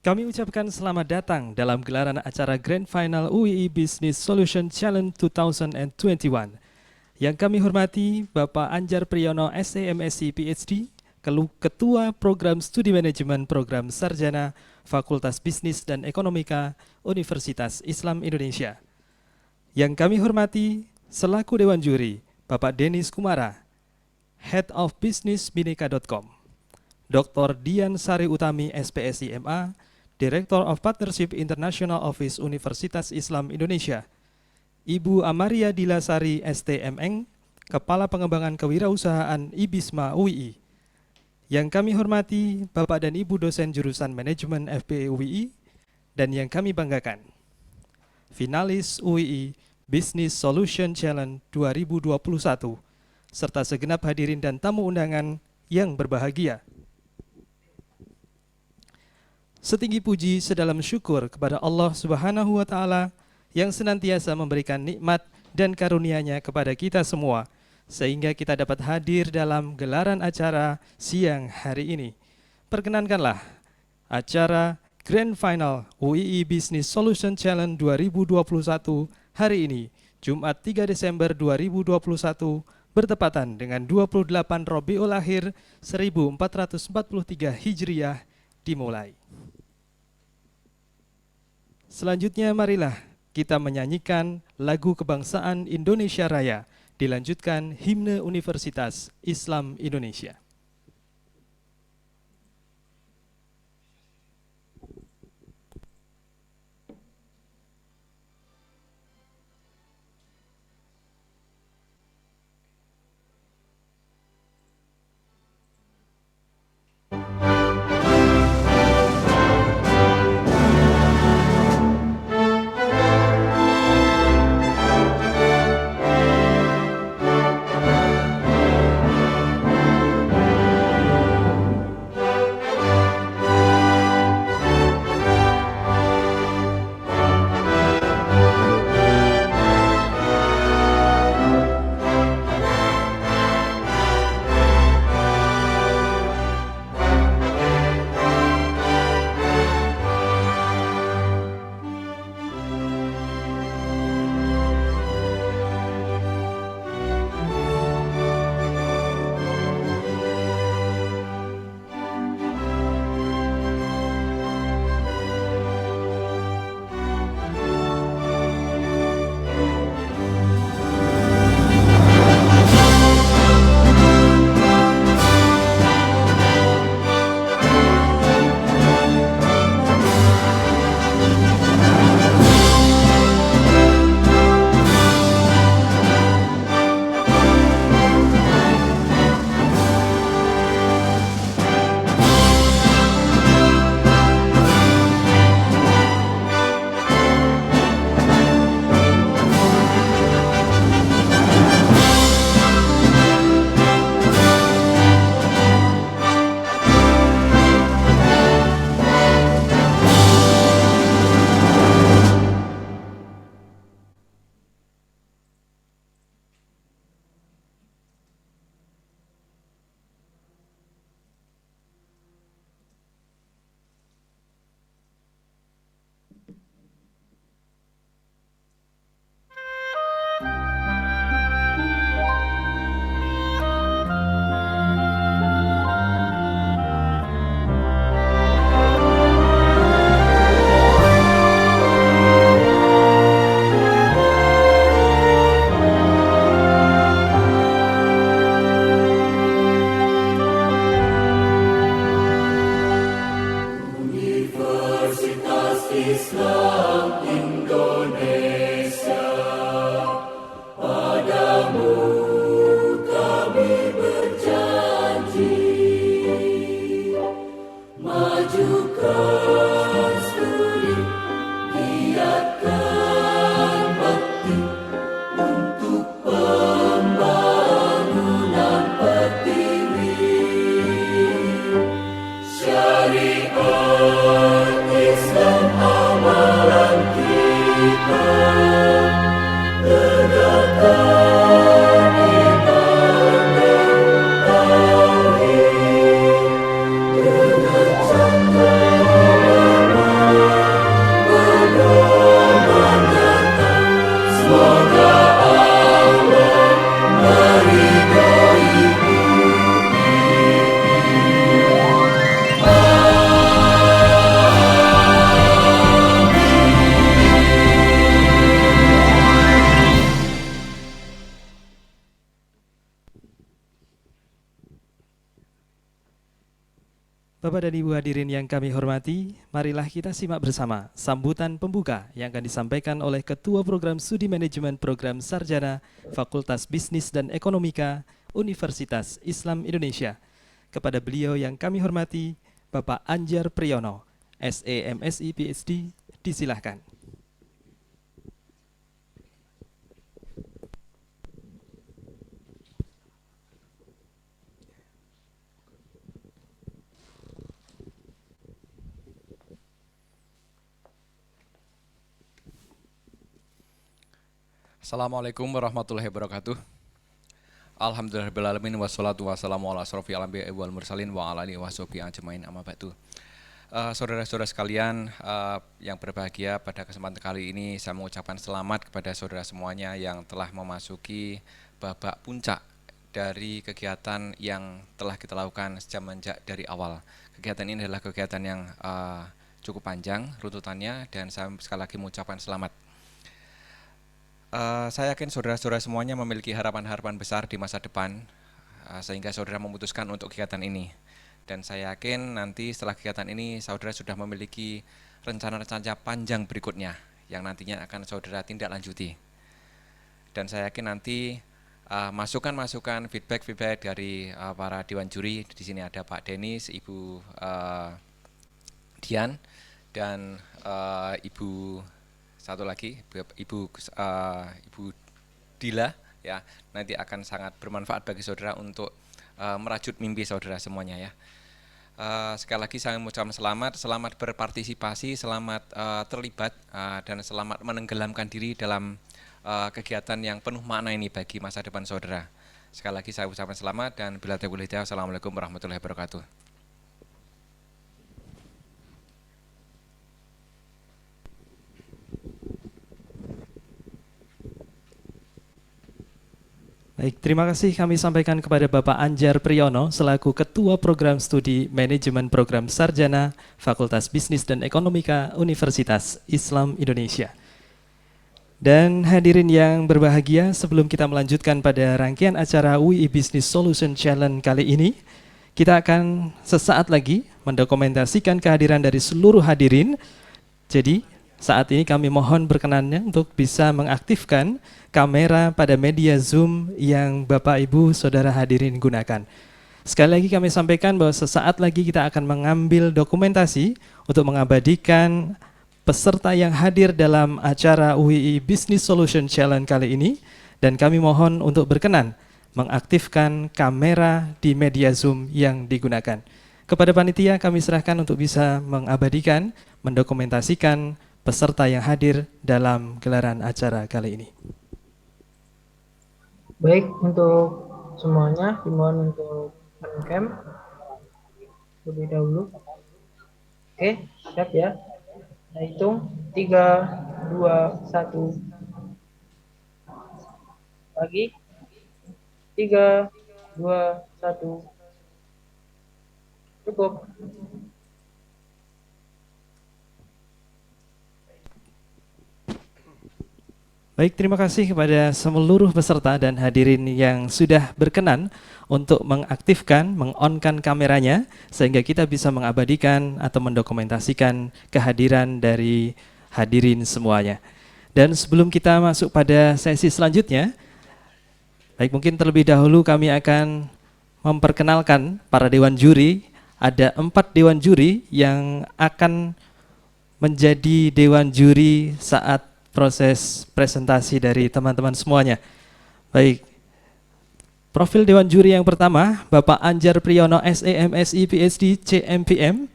Kami ucapkan selamat datang dalam gelaran acara Grand Final UII Business Solution Challenge 2021. Yang kami hormati Bapak Anjar Priyono STMSc PhD, Ketua Program Studi Manajemen Program Sarjana Fakultas Bisnis dan Ekonomika Universitas Islam Indonesia. Yang kami hormati selaku Dewan Juri Bapak Denis Kumara, Head of Business Bineka.com, Dr. Dian Sari Utami SPSI MA, Director of Partnership International Office Universitas Islam Indonesia, Ibu Amaria Dilasari STMN, Kepala Pengembangan Kewirausahaan IBISMA UII. Yang kami hormati Bapak dan Ibu dosen jurusan Manajemen FPE UII, dan yang kami banggakan, finalis UII Business Solution Challenge 2021, serta segenap hadirin dan tamu undangan yang berbahagia. Setinggi puji sedalam syukur kepada Allah Subhanahu wa Ta'ala yang senantiasa memberikan nikmat dan karunia-Nya kepada kita semua, sehingga kita dapat hadir dalam gelaran acara siang hari ini. Perkenankanlah acara Grand Final UII Business Solution Challenge 2021 hari ini, Jumat 3 Desember 2021, bertepatan dengan 28 Rabiul Akhir 1443 Hijriah dimulai. Selanjutnya marilah kita menyanyikan lagu kebangsaan Indonesia Raya, dilanjutkan himne Universitas Islam Indonesia. Bapak dan Ibu hadirin yang kami hormati, marilah kita simak bersama sambutan pembuka yang akan disampaikan oleh Ketua Program Studi Manajemen Program Sarjana Fakultas Bisnis dan Ekonomika Universitas Islam Indonesia. Kepada beliau yang kami hormati, Bapak Anjar Priyono, SEMSI PhD, disilahkan. Assalamualaikum warahmatullahi wabarakatuh. Alhamdulillahirrahmanirrahim. Wassalatu wassalamu ala asrofil anbiya'i wal mursalin wa ala alihi washabihi ajmain amma ba'du. Saudara-saudara sekalian yang berbahagia, pada kesempatan kali ini saya mengucapkan selamat kepada saudara semuanya yang telah memasuki babak puncak dari kegiatan yang telah kita lakukan semenjak dari awal. Kegiatan ini adalah kegiatan yang cukup panjang runtutannya, dan saya sekali lagi mengucapkan selamat. Saya yakin saudara-saudara semuanya memiliki harapan-harapan besar di masa depan, sehingga saudara memutuskan untuk kegiatan ini. Dan saya yakin nanti setelah kegiatan ini saudara sudah memiliki rencana-rencana panjang berikutnya yang nantinya akan saudara tindak lanjuti. Dan saya yakin nanti masukan-masukan, feedback dari para dewan juri, di sini ada Pak Denis, Ibu Dian, dan Ibu satu lagi, Ibu Dila, ya, nanti akan sangat bermanfaat bagi saudara untuk merajut mimpi saudara semuanya, ya. Sekali lagi saya mengucapkan selamat berpartisipasi, selamat terlibat, dan selamat menenggelamkan diri dalam kegiatan yang penuh makna ini bagi masa depan saudara. Sekali lagi saya ucapkan selamat, dan bila taufiq wal hidayah. Assalamualaikum warahmatullahi wabarakatuh. Baik, terima kasih kami sampaikan kepada Bapak Anjar Priyono selaku Ketua Program Studi Manajemen Program Sarjana Fakultas Bisnis dan Ekonomika Universitas Islam Indonesia. Dan hadirin yang berbahagia, sebelum kita melanjutkan pada rangkaian acara UII Business Solution Challenge kali ini, kita akan sesaat lagi mendokumentasikan kehadiran dari seluruh hadirin. Jadi, saat ini kami mohon berkenannya untuk bisa mengaktifkan kamera pada media Zoom yang Bapak Ibu Saudara hadirin gunakan. Sekali lagi kami sampaikan bahwa sesaat lagi kita akan mengambil dokumentasi untuk mengabadikan peserta yang hadir dalam acara UII Business Solution Challenge kali ini, dan kami mohon untuk berkenan mengaktifkan kamera di media Zoom yang digunakan. Kepada panitia kami serahkan untuk bisa mengabadikan, mendokumentasikan peserta yang hadir dalam gelaran acara kali ini. Baik, untuk semuanya dimohon untuk on-cam lebih dahulu. Oke, siap ya. Nah, hitung 3, 2, 1. Lagi. 3, 2, 1. Cukup. Baik, terima kasih kepada seluruh peserta dan hadirin yang sudah berkenan untuk mengaktifkan, meng-on-kan kameranya sehingga kita bisa mengabadikan atau mendokumentasikan kehadiran dari hadirin semuanya. Dan sebelum kita masuk pada sesi selanjutnya, baik, mungkin terlebih dahulu kami akan memperkenalkan para dewan juri. Ada 4 dewan juri yang akan menjadi dewan juri saat proses presentasi dari teman-teman semuanya. Baik, profil dewan juri yang pertama, Bapak Anjar Priyono, SEMSI PhD, CMPM.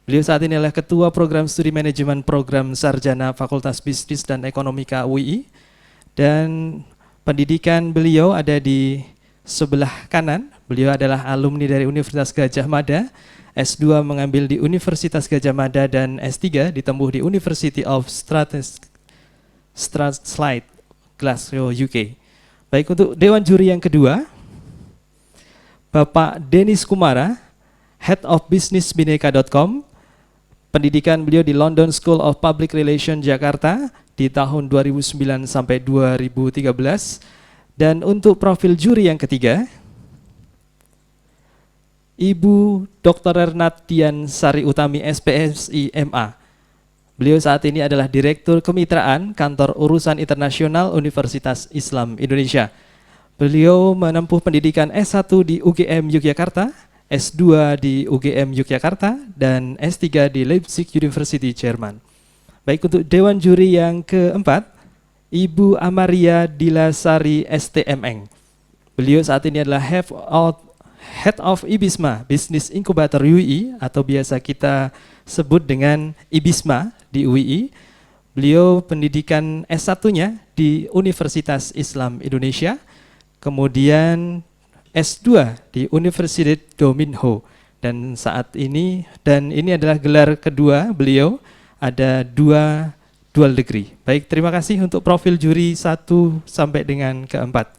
Beliau saat ini adalah Ketua Program Studi Manajemen Program Sarjana Fakultas Bisnis dan Ekonomika UII. Dan pendidikan beliau ada di sebelah kanan. Beliau adalah alumni dari Universitas Gadjah Mada, S2 mengambil di Universitas Gadjah Mada, dan S3 ditempuh di University of Strathclyde, Glasgow, UK. Baik, untuk dewan juri yang kedua, Bapak Denis Kumara, Head of Business Bineka.com. Pendidikan beliau di London School of Public Relations Jakarta di tahun 2009 sampai 2013. Dan untuk profil juri yang ketiga, Ibu Dr. Ernat Dian Sari Utami SPSI MA. Beliau saat ini adalah Direktur Kemitraan Kantor Urusan Internasional Universitas Islam Indonesia. Beliau menempuh pendidikan S1 di UGM Yogyakarta, S2 di UGM Yogyakarta, dan S3 di Leipzig University, Jerman. Baik, untuk Dewan Juri yang keempat, Ibu Amaria Dilasari STMN. Beliau saat ini adalah Head of IBISMA, Business Incubator UII, atau biasa kita sebut dengan IBISMA di UII. Beliau pendidikan S1-nya di Universitas Islam Indonesia, kemudian S2 di Universitas Dominho, dan ini adalah gelar kedua beliau, ada dual degree. Baik, terima kasih untuk profil juri 1 sampai dengan keempat.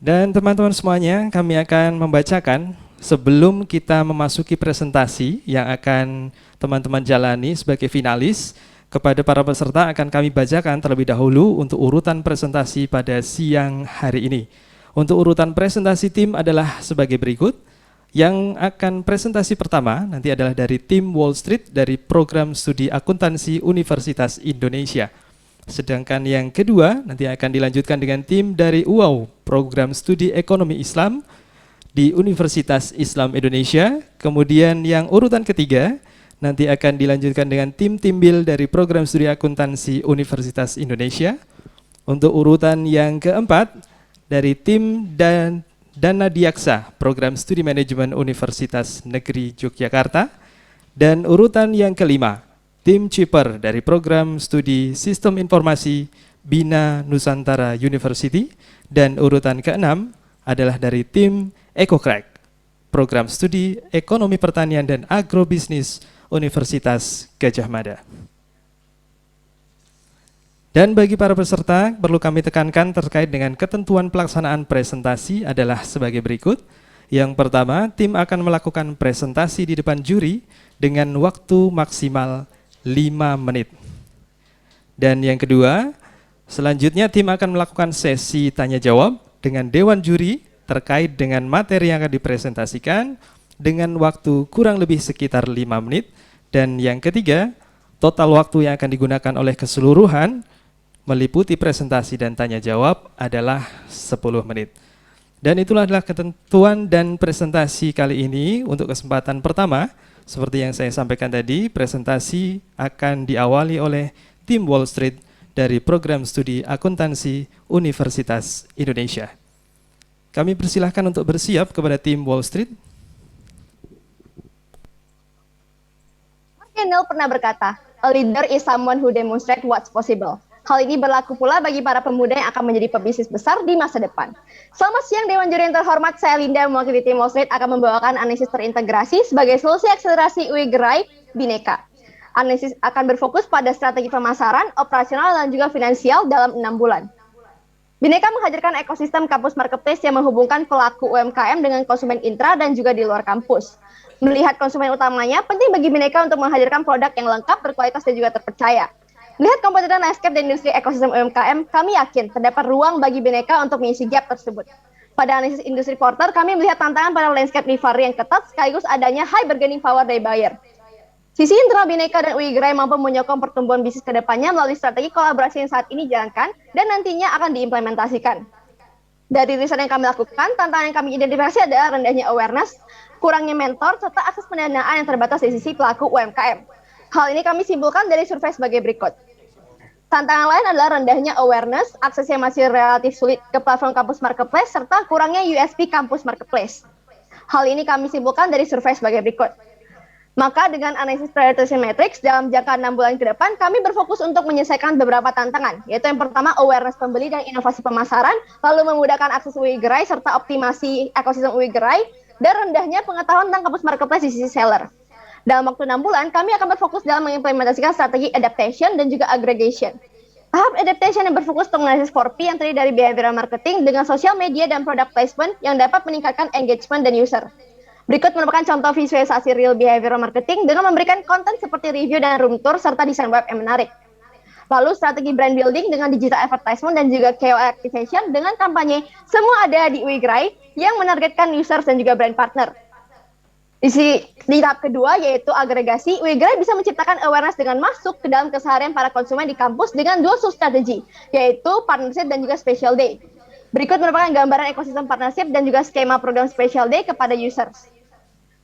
Dan teman-teman semuanya, kami akan membacakan sebelum kita memasuki presentasi yang akan teman-teman jalani sebagai finalis. Kepada para peserta akan kami bacakan terlebih dahulu untuk urutan presentasi pada siang hari ini. Untuk urutan presentasi tim adalah sebagai berikut. Yang akan presentasi pertama nanti adalah dari tim Wall Street dari Program Studi Akuntansi Universitas Indonesia. Sedangkan yang kedua nanti akan dilanjutkan dengan tim dari UAU, Program Studi Ekonomi Islam di Universitas Islam Indonesia. Kemudian yang urutan ketiga nanti akan dilanjutkan dengan tim Timbil dari Program Studi Akuntansi Universitas Indonesia. Untuk urutan yang keempat dari tim Dana Diaksa, Program Studi Manajemen Universitas Negeri Yogyakarta. Dan urutan yang kelima, tim CIPER dari Program Studi Sistem Informasi Bina Nusantara University. Dan urutan keenam adalah dari tim EcoCrack, Program Studi Ekonomi Pertanian dan Agrobisnis Universitas Gadjah Mada. Dan bagi para peserta, perlu kami tekankan terkait dengan ketentuan pelaksanaan presentasi adalah sebagai berikut. Yang pertama, tim akan melakukan presentasi di depan juri dengan waktu maksimal 5 menit. Dan yang kedua, selanjutnya tim akan melakukan sesi tanya jawab dengan dewan juri terkait dengan materi yang akan dipresentasikan dengan waktu kurang lebih sekitar 5 menit. Dan yang ketiga, total waktu yang akan digunakan oleh keseluruhan meliputi presentasi dan tanya jawab adalah 10 menit. Dan itulah adalah ketentuan dan presentasi kali ini. Untuk kesempatan pertama, seperti yang saya sampaikan tadi, presentasi akan diawali oleh tim Wall Street dari Program Studi Akuntansi Universitas Indonesia. Kami persilahkan untuk bersiap kepada tim Wall Street. Mark Kendall pernah berkata, "A leader is someone who demonstrates what's possible." Hal ini berlaku pula bagi para pemuda yang akan menjadi pebisnis besar di masa depan. Selamat siang Dewan Juri yang terhormat, saya Linda mewakili tim Wall Street akan membawakan analisis terintegrasi sebagai solusi akselerasi UI Gerai Bhinneka. Analisis akan berfokus pada strategi pemasaran, operasional, dan juga finansial dalam 6 bulan. Bhinneka menghadirkan ekosistem kampus marketplace yang menghubungkan pelaku UMKM dengan konsumen intra dan juga di luar kampus. Melihat konsumen utamanya, penting bagi Bhinneka untuk menghadirkan produk yang lengkap, berkualitas, dan juga terpercaya. Melihat kompetitor landscape dan industri ekosistem UMKM, kami yakin terdapat ruang bagi Bhinneka untuk mengisi gap tersebut. Pada analisis industri porter, kami melihat tantangan pada landscape rivalry yang ketat sekaligus adanya high bargaining power dari buyer. Sisi internal Bhinneka dan UI Gerai mampu menyokong pertumbuhan bisnis ke depannya melalui strategi kolaborasi yang saat ini dijalankan dan nantinya akan diimplementasikan. Dari riset yang kami lakukan, tantangan yang kami identifikasi adalah rendahnya awareness, kurangnya mentor, serta akses pendanaan yang terbatas di sisi pelaku UMKM. Hal ini kami simpulkan dari survei sebagai berikut. Tantangan lain adalah rendahnya awareness, akses yang masih relatif sulit ke platform kampus marketplace, serta kurangnya USP kampus marketplace. Hal ini kami simpulkan dari survei sebagai berikut. Maka dengan analisis prioritasi matrix dalam jangka 6 bulan ke depan, kami berfokus untuk menyelesaikan beberapa tantangan, yaitu yang pertama awareness pembeli dan inovasi pemasaran, lalu memudahkan akses UI Gerai, serta optimasi ekosistem UI Gerai, dan rendahnya pengetahuan tentang kampus marketplace di sisi seller. Dalam waktu 6 bulan, kami akan berfokus dalam mengimplementasikan strategi adaptation dan juga aggregation. Tahap adaptation yang berfokus untuk menganalisis 4P yang terdiri dari behavioral marketing dengan sosial media dan product placement yang dapat meningkatkan engagement dan user. Berikut merupakan contoh visualisasi real behavioral marketing dengan memberikan konten seperti review dan room tour serta desain web yang menarik. Lalu strategi brand building dengan digital advertisement dan juga KOL activation dengan kampanye semua ada di Uigrai yang menargetkan users dan juga brand partner. Di tahap kedua yaitu agregasi, Uigrai bisa menciptakan awareness dengan masuk ke dalam keseharian para konsumen di kampus dengan dua sub-strategi, yaitu partnership dan juga special day. Berikut merupakan gambaran ekosistem partnership dan juga skema program special day kepada users.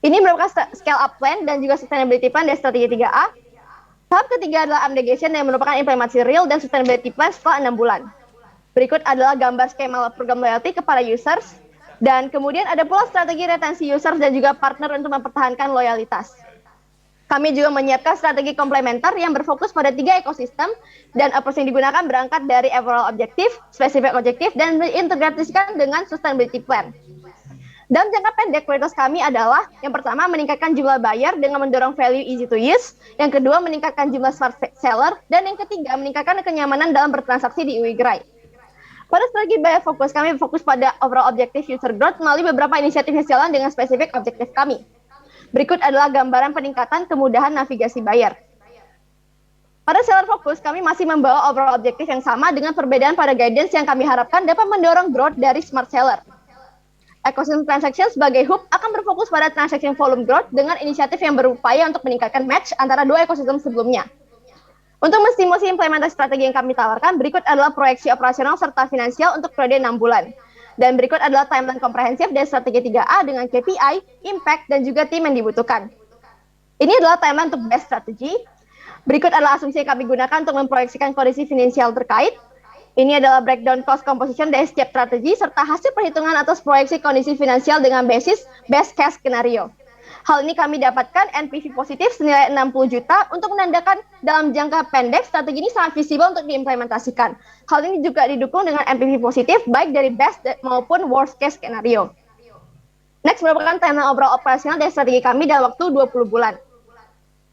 Ini merupakan scale up plan dan juga sustainability plan dari strategi 3A. Tahap ketiga adalah abnegation yang merupakan implementasi real dan sustainability plan setelah 6 bulan. Berikut adalah gambar skema program loyalty kepada users. Dan kemudian ada pula strategi retensi users dan juga partner untuk mempertahankan loyalitas. Kami juga menyiapkan strategi komplementer yang berfokus pada 3 ekosistem dan approach yang digunakan berangkat dari overall objektif, specific objektif, dan diintegrasikan dengan sustainability plan. Dalam jangka pendek, prioritas kami adalah yang pertama meningkatkan jumlah buyer dengan mendorong value easy to use, yang kedua meningkatkan jumlah smart seller, dan yang ketiga meningkatkan kenyamanan dalam bertransaksi di Uigrai. Pada strategi buyer fokus, kami fokus pada overall objektif user growth melalui beberapa inisiatif yang jalan dengan spesifik objektif kami. Berikut adalah gambaran peningkatan kemudahan navigasi buyer. Pada seller fokus, kami masih membawa overall objektif yang sama dengan perbedaan pada guidance yang kami harapkan dapat mendorong growth dari smart seller. Ecosystem transaction sebagai hub akan berfokus pada transaction volume growth dengan inisiatif yang berupaya untuk meningkatkan match antara 2 ekosistem sebelumnya. Untuk menstimulasi implementasi strategi yang kami tawarkan, berikut adalah proyeksi operasional serta finansial untuk periode 6 bulan. Dan berikut adalah timeline komprehensif dari strategi 3A dengan KPI, impact, dan juga tim yang dibutuhkan. Ini adalah timeline untuk best strategy. Berikut adalah asumsi yang kami gunakan untuk memproyeksikan kondisi finansial terkait. Ini adalah breakdown cost composition dari setiap strategi serta hasil perhitungan atas proyeksi kondisi finansial dengan basis best case scenario. Hal ini kami dapatkan NPV positif senilai 60 juta untuk menandakan dalam jangka pendek strategi ini sangat visible untuk diimplementasikan. Hal ini juga didukung dengan NPV positif baik dari best maupun worst case scenario. Next merupakan timeline overall operasional dari strategi kami dalam waktu 20 bulan.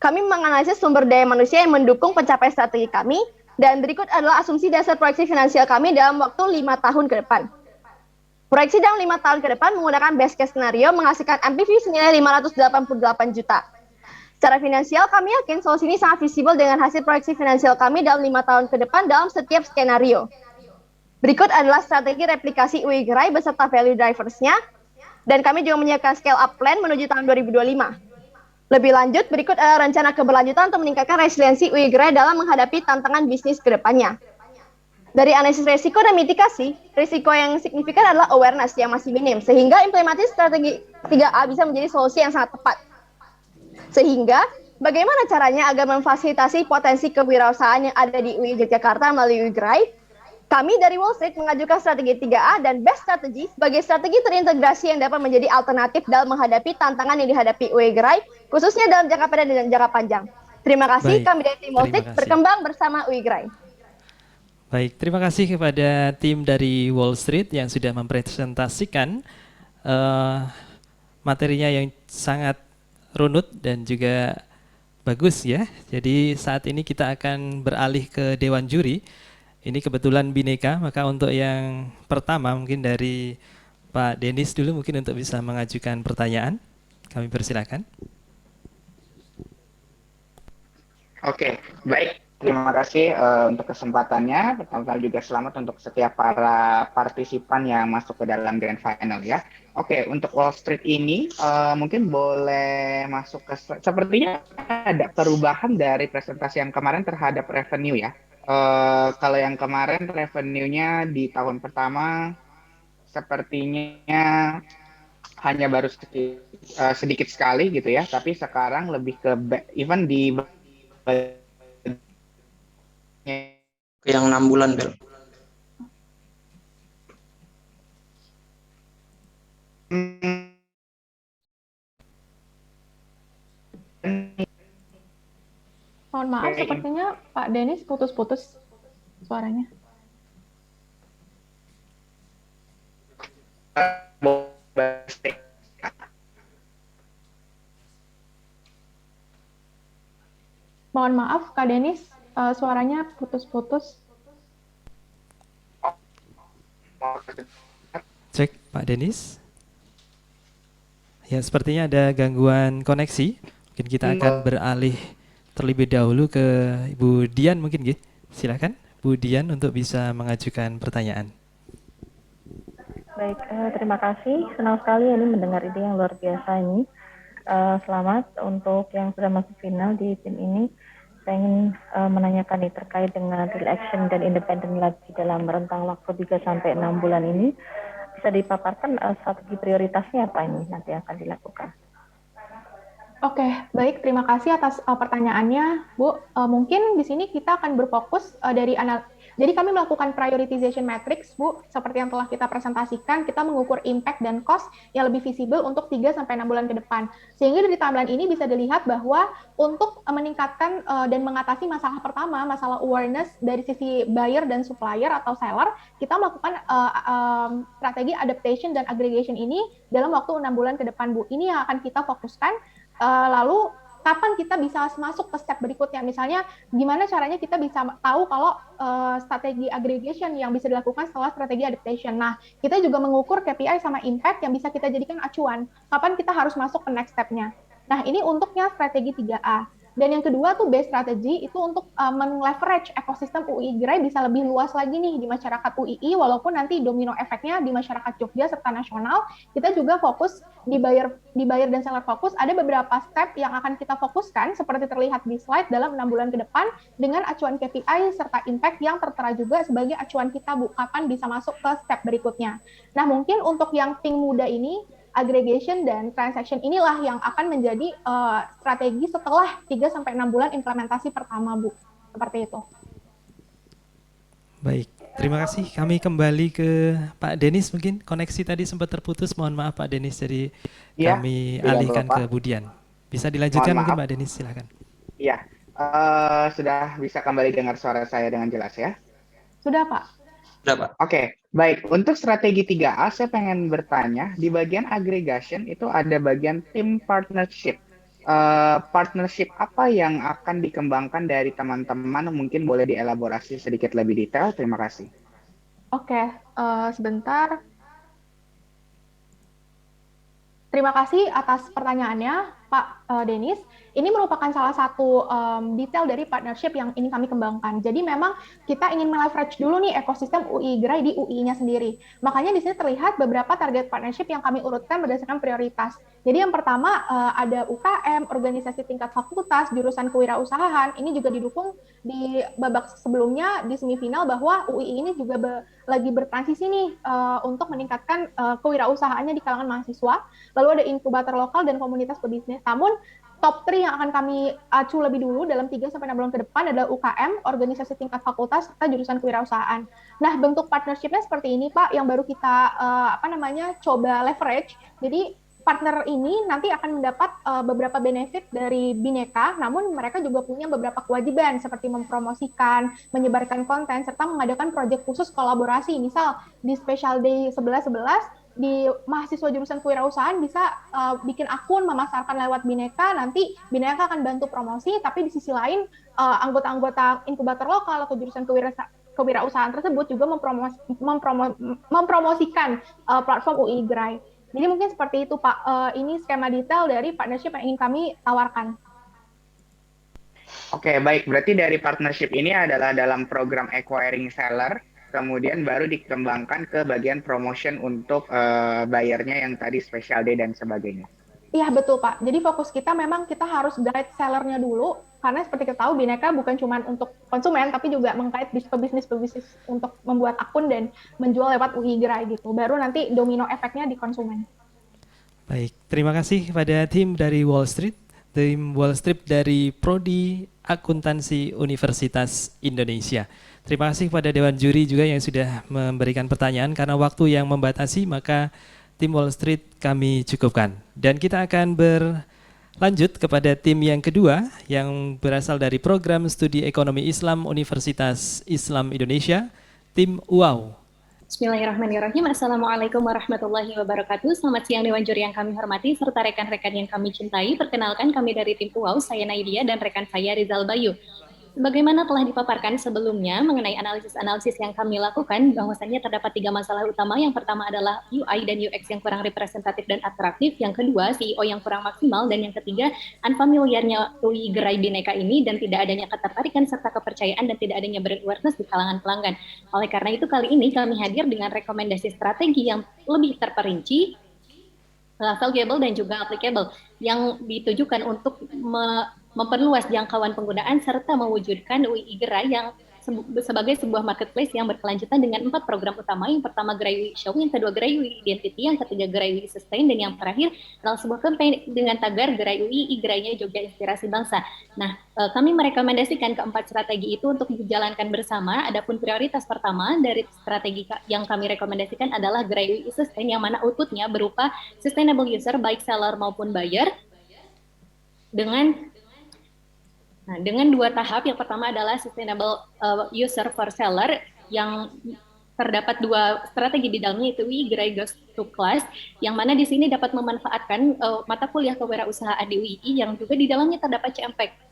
Kami menganalisis sumber daya manusia yang mendukung pencapaian strategi kami. Dan berikut adalah asumsi dasar proyeksi finansial kami dalam waktu 5 tahun ke depan. Proyeksi dalam 5 tahun ke depan menggunakan best case scenario menghasilkan NPV senilai 588 juta. Secara finansial, kami yakin solusi ini sangat visible dengan hasil proyeksi finansial kami dalam 5 tahun ke depan dalam setiap skenario. Berikut adalah strategi replikasi Uigrai beserta value drivers-nya, dan kami juga menyiapkan scale up plan menuju tahun 2025. Lebih lanjut, berikut adalah rencana keberlanjutan untuk meningkatkan resiliensi Uigrai dalam menghadapi tantangan bisnis ke depannya. Dari analisis risiko dan mitigasi, risiko yang signifikan adalah awareness yang masih minim, sehingga implementasi strategi 3A bisa menjadi solusi yang sangat tepat. Sehingga, bagaimana caranya agar memfasilitasi potensi kewirausahaan yang ada di UI Yogyakarta melalui Uigrai? Kami dari Wall Street mengajukan strategi 3A dan best strategy sebagai strategi terintegrasi yang dapat menjadi alternatif dalam menghadapi tantangan yang dihadapi Uigrai, khususnya dalam jangka pendek dan jangka panjang. Terima kasih, Baik, kami dari tim Wall Street terima kasih. berkembang bersama Uigrai. Baik, terima kasih kepada tim dari Wall Street yang sudah mempresentasikan materinya yang sangat runut dan juga bagus ya. Jadi saat ini kita akan beralih ke Dewan Juri. Ini kebetulan Bhinneka, maka untuk yang pertama mungkin dari Pak Denis dulu mungkin untuk bisa mengajukan pertanyaan. Kami persilakan. Oke, baik. Terima kasih untuk kesempatannya. Pertama-tama juga selamat untuk setiap para partisipan yang masuk ke dalam Grand Final ya. Oke, untuk Wall Street ini mungkin boleh masuk ke... Sepertinya ada perubahan dari presentasi yang kemarin terhadap revenue ya. Kalau yang kemarin revenue-nya di tahun pertama sepertinya hanya baru sedikit sekali gitu ya, tapi sekarang lebih ke even di yang 6 bulan, Bel. Mohon maaf, sepertinya Pak Denis putus-putus suaranya. Mohon maaf, Kak Denis, suaranya putus-putus. Cek Pak Denis. Ya, sepertinya ada gangguan koneksi. Mungkin kita akan beralih terlebih dahulu ke Ibu Dian mungkin gitu. Silakan Bu Dian untuk bisa mengajukan pertanyaan. Baik, terima kasih. Senang sekali ini mendengar ide yang luar biasa ini. Selamat untuk yang sudah masuk final di tim ini. Saya ingin menanyakan nih terkait dengan real action dan independen lagi dalam rentang waktu 3 sampai 6 bulan ini. Bisa dipaparkan strategi prioritasnya apa ini nanti akan dilakukan? Oke, baik. Terima kasih atas pertanyaannya, Bu. Mungkin di sini kita akan berfokus jadi kami melakukan prioritization matrix, Bu. Seperti yang telah kita presentasikan, kita mengukur impact dan cost yang lebih visible untuk 3-6 bulan ke depan. Sehingga dari timeline ini bisa dilihat bahwa untuk meningkatkan dan mengatasi masalah pertama, masalah awareness dari sisi buyer dan supplier atau seller, kita melakukan strategi adaptation dan aggregation ini dalam waktu 6 bulan ke depan, Bu. Ini yang akan kita fokuskan. Lalu kapan kita bisa masuk ke step berikutnya? Misalnya, gimana caranya kita bisa tahu kalau strategi aggregation yang bisa dilakukan setelah strategi adaptation. Nah, kita juga mengukur KPI sama impact yang bisa kita jadikan acuan. Kapan kita harus masuk ke next step-nya. Nah, ini untuknya strategi 3A. Dan yang kedua tuh base strategy itu untuk men-leverage ekosistem UI Gerai bisa lebih luas lagi nih di masyarakat UII, walaupun nanti domino efeknya di masyarakat Jogja serta nasional. Kita juga fokus di buyer dan seller fokus. Ada beberapa step yang akan kita fokuskan seperti terlihat di slide dalam 6 bulan ke depan dengan acuan KPI serta impact yang tertera juga sebagai acuan kita, Bu, kapan bisa masuk ke step berikutnya. Nah, mungkin untuk yang tim muda ini, aggregation dan transaction inilah yang akan menjadi strategi setelah 3-6 bulan implementasi pertama, Bu. Seperti itu. Baik, terima kasih. Kami kembali ke Pak Denis, mungkin koneksi tadi sempat terputus. Mohon maaf Pak Denis, jadi kami alihkan ke Bu Dian. Bisa dilanjutkan mungkin Pak Denis, silakan. Iya, sudah bisa kembali dengar suara saya dengan jelas ya? Sudah, Pak. Sudah, Pak. Oke, baik. Untuk strategi 3A, saya pengen bertanya, di bagian aggregation itu ada bagian tim partnership. Partnership apa yang akan dikembangkan dari teman-teman? Mungkin boleh dielaborasi sedikit lebih detail. Terima kasih. Oke, sebentar. Terima kasih atas pertanyaannya, Pak Denis. Ini merupakan salah satu detail dari partnership yang ini kami kembangkan. Jadi memang kita ingin meleverage dulu nih ekosistem UI Gerai di UI-nya sendiri. Makanya di sini terlihat beberapa target partnership yang kami urutkan berdasarkan prioritas. Jadi yang pertama ada UKM, organisasi tingkat fakultas, jurusan kewirausahaan. Ini juga didukung di babak sebelumnya di semifinal bahwa UI ini juga lagi bertransisi nih untuk meningkatkan kewirausahaannya di kalangan mahasiswa. Lalu ada inkubator lokal dan komunitas pebisnis. Namun top 3 yang akan kami acu lebih dulu dalam 3-6 bulan ke depan adalah UKM, organisasi tingkat fakultas, serta jurusan kewirausahaan. Nah, bentuk partnership-nya seperti ini, Pak, yang baru kita coba leverage. Jadi partner ini nanti akan mendapat beberapa benefit dari Bhinneka, namun mereka juga punya beberapa kewajiban seperti mempromosikan, menyebarkan konten, serta mengadakan proyek khusus kolaborasi. Misal di Special Day 11.11, di mahasiswa jurusan kewirausahaan bisa bikin akun, memasarkan lewat Bhinneka, nanti Bhinneka akan bantu promosi, tapi di sisi lain anggota-anggota inkubator lokal atau jurusan kewirausahaan tersebut juga mempromosikan platform UI Gerai. Jadi mungkin seperti itu, Pak. Ini skema detail dari partnership yang ingin kami tawarkan. Oke, baik. Berarti dari partnership ini adalah dalam program acquiring seller, kemudian baru dikembangkan ke bagian promotion untuk bayarnya yang tadi special day dan sebagainya. Iya, betul, Pak. Jadi fokus kita memang kita harus guide sellernya dulu, karena seperti kita tahu Bhinneka bukan cuma untuk konsumen, tapi juga mengkait pebisnis untuk membuat akun dan menjual lewat UI Gerai gitu. Baru nanti domino efeknya di konsumen. Baik, terima kasih kepada tim dari Wall Street, tim Wall Street dari Prodi Akuntansi Universitas Indonesia. Terima kasih kepada Dewan Juri juga yang sudah memberikan pertanyaan, karena waktu yang membatasi maka tim Wall Street kami cukupkan. Dan kita akan berlanjut kepada tim yang kedua yang berasal dari Program Studi Ekonomi Islam Universitas Islam Indonesia, tim UAU. Bismillahirrahmanirrahim. Assalamualaikum warahmatullahi wabarakatuh. Selamat siang Dewan Juri yang kami hormati serta rekan-rekan yang kami cintai. Perkenalkan kami dari tim UAU, saya Naidia dan rekan saya Rizal Bayu. Sebagaimana telah dipaparkan sebelumnya mengenai analisis-analisis yang kami lakukan, bahwasannya terdapat 3 masalah utama. Yang pertama adalah UI dan UX yang kurang representatif dan atraktif. Yang kedua, CEO yang kurang maksimal. Dan yang ketiga, unfamiliarnya UI gerai Bhinneka ini dan tidak adanya ketertarikan serta kepercayaan dan tidak adanya brand awareness di kalangan pelanggan. Oleh karena itu, kali ini kami hadir dengan rekomendasi strategi yang lebih terperinci, valuable dan juga applicable yang ditujukan untuk memperluas jangkauan penggunaan serta mewujudkan UI Gerai yang sebagai sebuah marketplace yang berkelanjutan dengan 4 program utama. Yang pertama Gerai UI Show, yang kedua Gerai UI Identity, yang ketiga Gerai UI Sustain, dan yang terakhir adalah sebuah campaign dengan tagar Gerai UI, Gerainya Jogja Inspirasi Bangsa. Nah, kami merekomendasikan keempat strategi itu untuk dijalankan bersama. Adapun prioritas pertama dari strategi yang kami rekomendasikan adalah Gerai UI Sustain, yang mana outputnya berupa sustainable user baik seller maupun buyer dengan 2 tahap. Yang pertama adalah sustainable user for seller, yang terdapat 2 strategi di dalamnya, yaitu UI Gerai Goes to Class, yang mana di sini dapat memanfaatkan mata kuliah kewirausahaan di UI, yang juga di dalamnya terdapat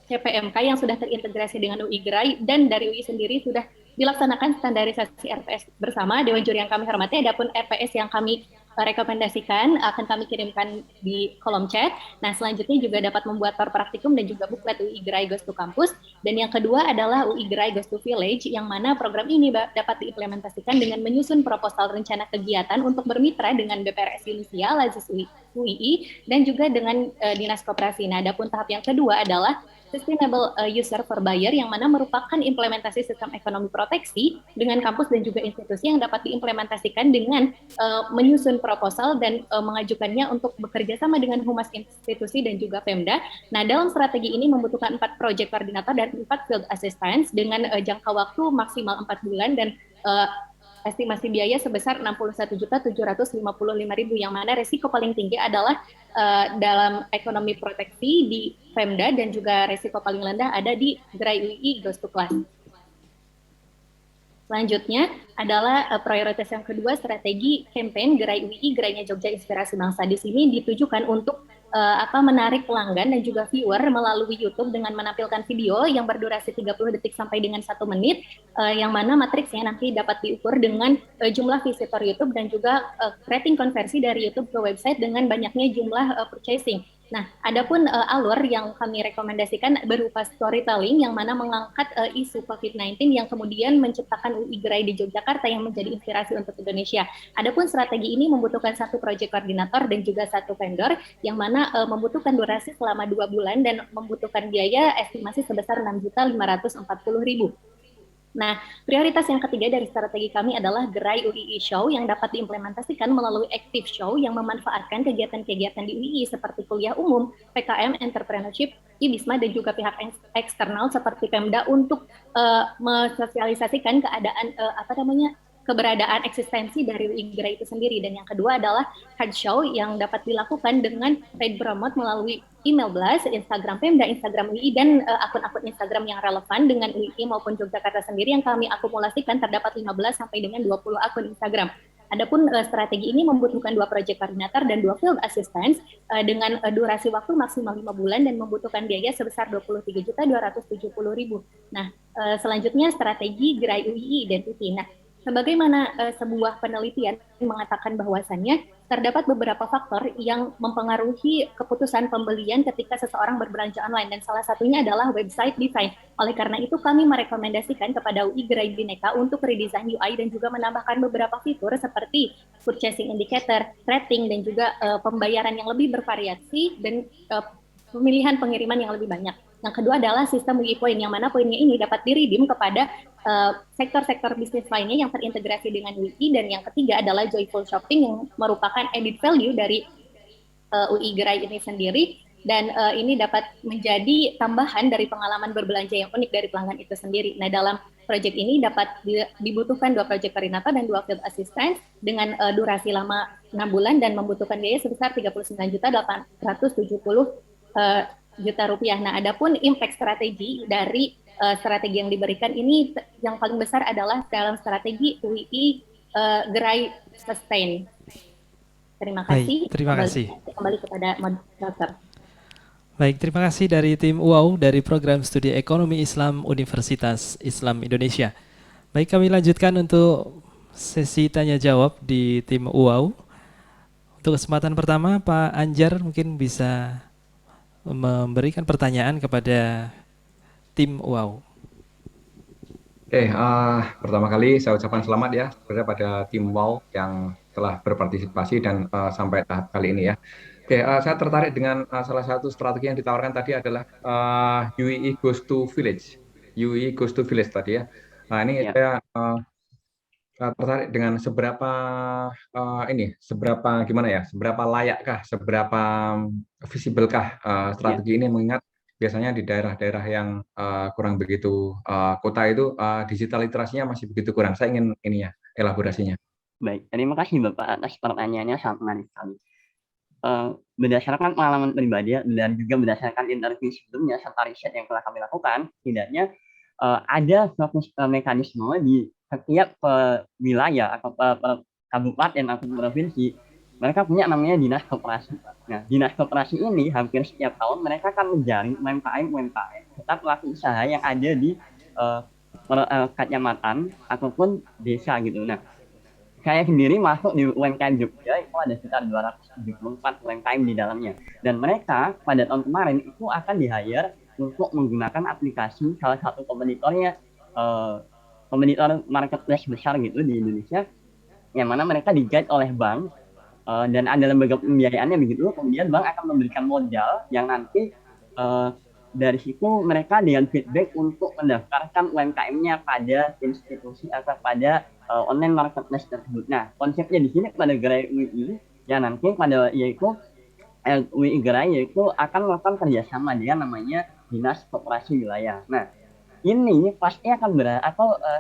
CPMK yang sudah terintegrasi dengan UI Gerai, dan dari UI sendiri sudah dilaksanakan standarisasi RPS bersama. Dewan juri yang kami hormati, adapun RPS yang kami rekomendasikan akan kami kirimkan di kolom chat. Nah, selanjutnya juga dapat membuat praktikum dan juga buklet UI Gerai Goes to Campus. Dan yang kedua adalah UI Gerai Goes to Village, yang mana program ini dapat diimplementasikan dengan menyusun proposal rencana kegiatan untuk bermitra dengan BPRS Yunisia, Lazis UII, dan juga dengan Dinas Koperasi. Nah, adapun tahap yang kedua adalah Sustainable User for Buyer, yang mana merupakan implementasi sistem ekonomi proteksi dengan kampus dan juga institusi yang dapat diimplementasikan dengan menyusun proposal dan mengajukannya untuk bekerja sama dengan humas institusi dan juga Pemda. Nah, dalam strategi ini membutuhkan 4 project koordinator dan 4 field assistants dengan jangka waktu maksimal 4 bulan dan estimasi biaya sebesar 61.755.000, yang mana resiko paling tinggi adalah dalam ekonomi proteksi di Pemda dan juga resiko paling rendah ada di Gerai UI Goes to Class. Selanjutnya adalah prioritas yang kedua, strategi campaign Gerai UI, Gerainya Jogja Inspirasi Bangsa. Di sini ditujukan untuk menarik pelanggan dan juga viewer melalui YouTube dengan menampilkan video yang berdurasi 30 detik sampai dengan 1 menit, yang mana matriksnya nanti dapat diukur dengan jumlah visitor YouTube dan juga rating konversi dari YouTube ke website dengan banyaknya jumlah purchasing. Nah, adapun alur yang kami rekomendasikan berupa storytelling, yang mana mengangkat isu COVID-19 yang kemudian menciptakan UI Gerai di Yogyakarta yang menjadi inspirasi untuk Indonesia. Adapun strategi ini membutuhkan 1 project koordinator dan juga 1 vendor, yang mana membutuhkan durasi selama 2 bulan dan membutuhkan biaya estimasi sebesar 6.540.000. Nah, prioritas yang ketiga dari strategi kami adalah Gerai UII Show, yang dapat diimplementasikan melalui Active Show yang memanfaatkan kegiatan-kegiatan di UII seperti kuliah umum, PKM, entrepreneurship, IBISMA, dan juga pihak eksternal seperti Pemda untuk mensosialisasikan keberadaan eksistensi dari UI Gerai itu sendiri. Dan yang kedua adalah Hard Show yang dapat dilakukan dengan paid promote melalui email blast, Instagram Pemda, Instagram UI, dan akun-akun Instagram yang relevan dengan UI maupun Yogyakarta sendiri yang kami akumulasikan terdapat 15 sampai dengan 20 akun Instagram. Adapun strategi ini membutuhkan 2 project koordinator dan 2 field assistants dengan durasi waktu maksimal 5 bulan dan membutuhkan biaya sebesar 23.270.000. Nah, selanjutnya strategi Gerai UI Identity. Nah, sebagaimana sebuah penelitian mengatakan bahwasannya terdapat beberapa faktor yang mempengaruhi keputusan pembelian ketika seseorang berbelanja online, dan salah satunya adalah website design. Oleh karena itu kami merekomendasikan kepada UI Gerai Bhinneka untuk redesign UI dan juga menambahkan beberapa fitur seperti purchasing indicator, rating, dan juga pembayaran yang lebih bervariasi dan pemilihan pengiriman yang lebih banyak. Yang kedua adalah sistem UI Point, yang mana poinnya ini dapat diredeem kepada sektor-sektor bisnis lainnya yang terintegrasi dengan UI. Dan yang ketiga adalah Joyful Shopping, yang merupakan added value dari UI Gerai ini sendiri. Dan ini dapat menjadi tambahan dari pengalaman berbelanja yang unik dari pelanggan itu sendiri. Nah, dalam proyek ini dapat dibutuhkan 2 project koordinator dan 2 field assistant dengan durasi lama 6 bulan dan membutuhkan biaya sebesar 39.870 juta rupiah. Nah, adapun impact strategi dari strategi yang diberikan ini yang paling besar adalah dalam strategi UI Gerai Sustain. Terima kasih. Baik, terima kasih. Kembali kepada moderator. Baik, terima kasih dari tim UAU dari Program Studi Ekonomi Islam Universitas Islam Indonesia. Baik, kami lanjutkan untuk sesi tanya jawab di tim UAU. Untuk kesempatan pertama, Pak Anjar mungkin bisa memberikan pertanyaan kepada tim UAU. Oke, pertama kali saya ucapkan selamat ya sebenarnya pada tim WOW yang telah berpartisipasi dan sampai tahap kali ini ya. Oke, saya tertarik dengan salah satu strategi yang ditawarkan tadi adalah UEE Goes to Village. UEE Goes to Village tadi ya. Nah, ini saya tertarik dengan seberapa seberapa gimana ya, seberapa layakkah, seberapa visiblekah strategi ini mengingat biasanya di daerah-daerah yang kurang begitu kota itu digital literasinya masih begitu kurang. Saya ingin ini ya elaborasinya. Baik, terima kasih Bapak atas pertanyaannya, sangat menarik sekali. Berdasarkan pengalaman pribadi dan juga berdasarkan interview sebelumnya serta riset yang telah kami lakukan, setidaknya ada suatu mekanisme di setiap wilayah atau kabupaten atau provinsi, mereka punya namanya dinas koperasi. Nah, dinas koperasi ini hampir setiap tahun mereka akan menjaring UMKM serta pelaku usaha yang ada di kecamatan ataupun desa gitu. Nah, saya sendiri masuk di UMKM Jogja itu ada sekitar 274 UMKM di dalamnya. Dan mereka pada tahun kemarin itu akan di-hire untuk menggunakan aplikasi salah satu kompetitornya, kompetitor marketplace besar gitu di Indonesia, yang mana mereka di-guide oleh bank dan ada lembaga pembiayaannya begitu. Kemudian bank akan memberikan modal yang nanti dari situ mereka dengan feedback untuk mendaftarkan UMKM-nya pada institusi atau pada online marketplace tersebut. Nah, konsepnya di sini pada gerai UII yang nanti pada yaitu UII gerai yaitu akan melakukan kerjasama dengan namanya Dinas Koperasi Wilayah. Nah, ini pasti akan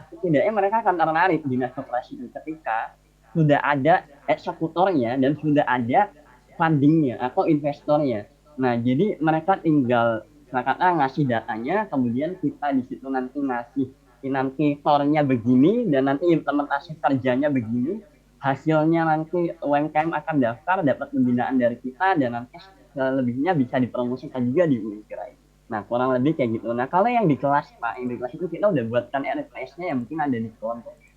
setidaknya mereka akan tertarik Dinas Koperasi itu ketika sudah ada eksekutornya dan sudah ada fundingnya atau investornya. Nah, jadi mereka tinggal ngasih datanya, kemudian kita di situ nanti ngasih tornya begini dan nanti implementasi kerjanya begini, hasilnya nanti UMKM akan daftar, dapat pembinaan dari kita dan nanti selebihnya bisa dipromosikan juga di UI Gerai. Nah, kurang lebih kayak gitu. Nah, kalau yang di kelas Pak, yang di kelas itu kita udah buatkan RFS-nya yang mungkin ada di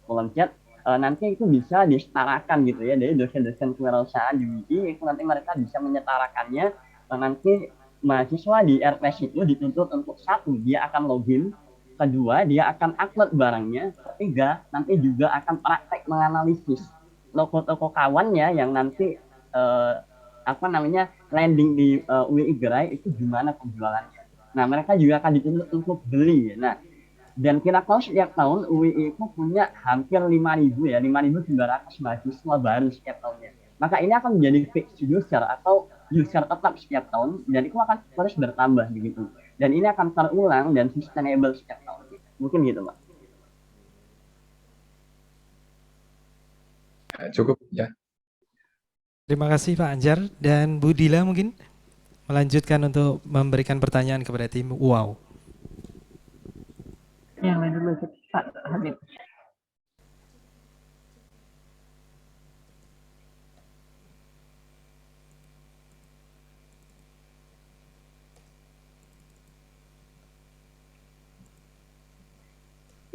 kolom chat. Nanti itu bisa disetarakan gitu ya dari dosen-dosen kewirausahaan di UI, itu nanti mereka bisa menyetarakannya. Nanti mahasiswa di RPS itu dituntut untuk satu, dia akan login, kedua, dia akan upload barangnya, ketiga, nanti juga akan praktek menganalisis toko-toko kawannya yang nanti landing di UI Gerai itu gimana penjualannya. Nah, mereka juga akan dituntut untuk beli. Nah, dan kira-kira setiap tahun UI itu punya hampir 5.900 mahasiswa baru setiap tahunnya. Maka ini akan menjadi fixed user atau user tetap setiap tahun dan itu akan terus bertambah begitu. Dan ini akan terulang dan sustainable setiap tahun. Mungkin gitu, Pak. Cukup ya. Terima kasih Pak Anjar dan Bu Dila mungkin melanjutkan untuk memberikan pertanyaan kepada tim UAU. Yang lain dulu Pak Habib.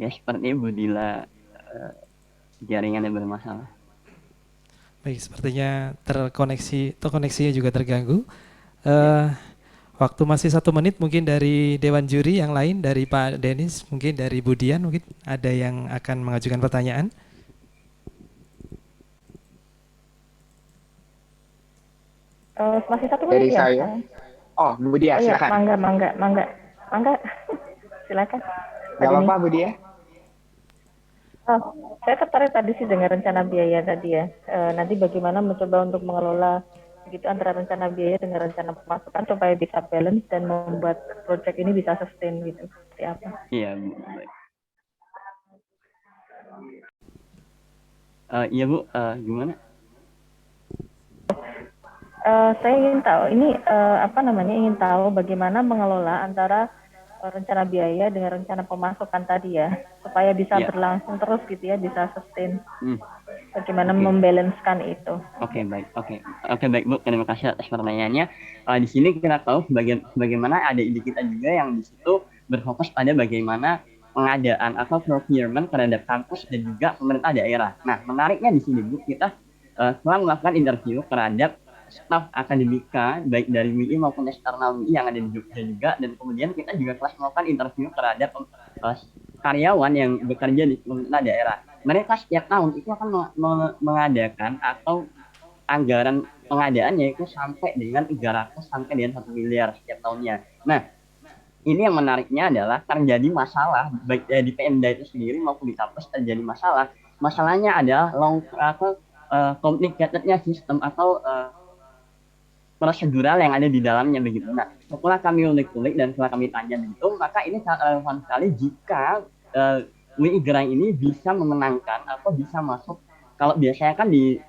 Ya, seperti Bu Dila jaringannya bermasalah. Baik, sepertinya koneksinya juga terganggu. Waktu masih 1 menit mungkin dari Dewan Juri yang lain, dari Pak Denis, mungkin dari Budian, mungkin ada yang akan mengajukan pertanyaan. Masih 1 menit Dari ya? saya. Oh, Bu Dia, silakan. Mangga. Silakan. Gak apa-apa, Bu Dia. Saya tertarik tadi sih dengan rencana biaya tadi ya. Nanti bagaimana mencoba untuk mengelola begitu antara rencana biaya dengan rencana pemasukan supaya bisa balance dan membuat proyek ini bisa sustain gitu. Seperti apa? Iya, Bu. Iya, Bu. Gimana? Saya ingin tahu ini ingin tahu bagaimana mengelola antara rencana biaya dengan rencana pemasukan tadi ya supaya bisa berlangsung terus gitu ya, bisa sustain. bagaimana Oke. membalancekan itu. Oke, baik. Oke, baik Bu. Terima kasih atas pertanyaannya. Di sini kita tahu bagaimana ada ide kita juga yang di situ berfokus pada bagaimana pengadaan atau procurement terhadap kampus dan juga pemerintah daerah. Nah, menariknya di sini Bu, kita telah melakukan interview terhadap staf akademika baik dari WI maupun eksternal WI yang ada di Jogja juga, dan kemudian kita juga telah melakukan interview terhadap karyawan yang bekerja di pemerintah daerah. Mereka setiap tahun itu akan mengadakan atau anggaran pengadaannya itu sampai dengan 300 sampai dengan 1 miliar setiap tahunnya. Nah, ini yang menariknya adalah terjadi masalah baik di Pemda itu sendiri maupun di kampus terjadi masalah. Masalahnya adalah complicatednya sistem atau prosedural yang ada di dalamnya begitu. Nah, setelah kami ulik-ulik dan setelah kami tanya begitu, maka ini sangat relevan sekali jika WI Gerai ini bisa memenangkan atau bisa masuk. Kalau biasanya kan di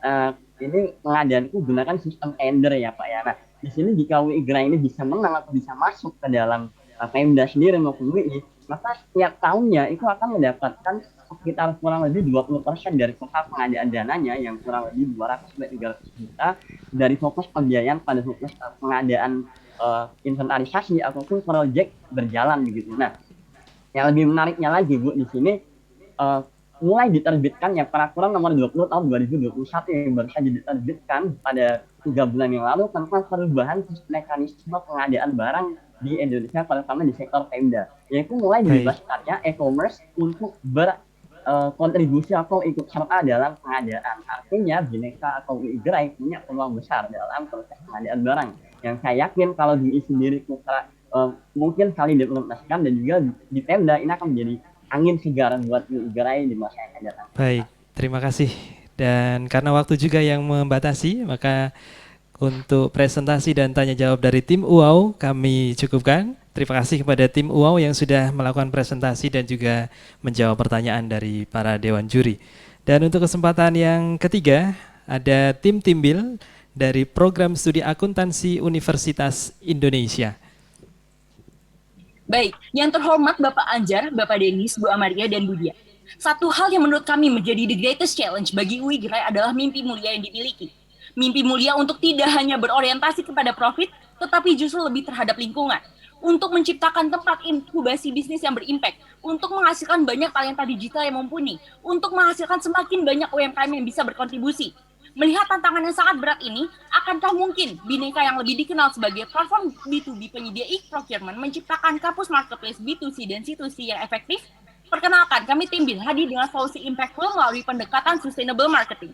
ini pengadaan itu gunakan sistem tender ya Pak ya. Nah, di sini jika WI Gerai ini bisa menang atau bisa masuk ke dalam Pemda sendiri maupun WI, maka setiap tahunnya itu akan mendapatkan sekitar kurang lebih 20% dari total pengadaan dananya yang kurang lebih 200-300 juta dari fokus pembiayaan pada fokus pengadaan inventarisasi ataupun proyek berjalan begitu. Nah, yang lebih menariknya lagi Bu, di sini mulai diterbitkan ya peraturan nomor 20 tahun 2021 yang baru saja diterbitkan pada 3 bulan yang lalu tentang perubahan mekanisme pengadaan barang di Indonesia, terutama di sektor Pemda, yaitu mulai dibebaskannya e-commerce untuk berkontribusi atau ikut serta dalam pengadaan. Artinya Bhinneka atau WI Gerai punya peluang besar dalam proses pengadaan barang. Yang saya yakin kalau WI sendiri mungkin kali diimplementasikan dan juga di Pemda ini akan menjadi angin segar buat WI Gerai di masa yang akan datang. Baik, terima kasih. Dan karena waktu juga yang membatasi, maka untuk presentasi dan tanya jawab dari tim UAU kami cukupkan. Terima kasih kepada tim UAU yang sudah melakukan presentasi dan juga menjawab pertanyaan dari para dewan juri. Dan untuk kesempatan yang ketiga, ada tim Timbil dari Program Studi Akuntansi Universitas Indonesia. Baik, yang terhormat Bapak Anjar, Bapak Denis, Bu Amaria, dan Bu Dia. Satu hal yang menurut kami menjadi the greatest challenge bagi WI Gerai adalah mimpi mulia yang dimiliki. Mimpi mulia untuk tidak hanya berorientasi kepada profit, tetapi justru lebih terhadap lingkungan. Untuk menciptakan tempat inkubasi bisnis yang berimpact, untuk menghasilkan banyak talenta digital yang mumpuni, untuk menghasilkan semakin banyak UMKM yang bisa berkontribusi. Melihat tantangan yang sangat berat ini, akankah mungkin Bhinneka yang lebih dikenal sebagai platform B2B penyedia e-procurement menciptakan kampus marketplace B2C dan C2C yang efektif? Perkenalkan, kami Timbil hadir dengan solusi impactful melalui pendekatan sustainable marketing.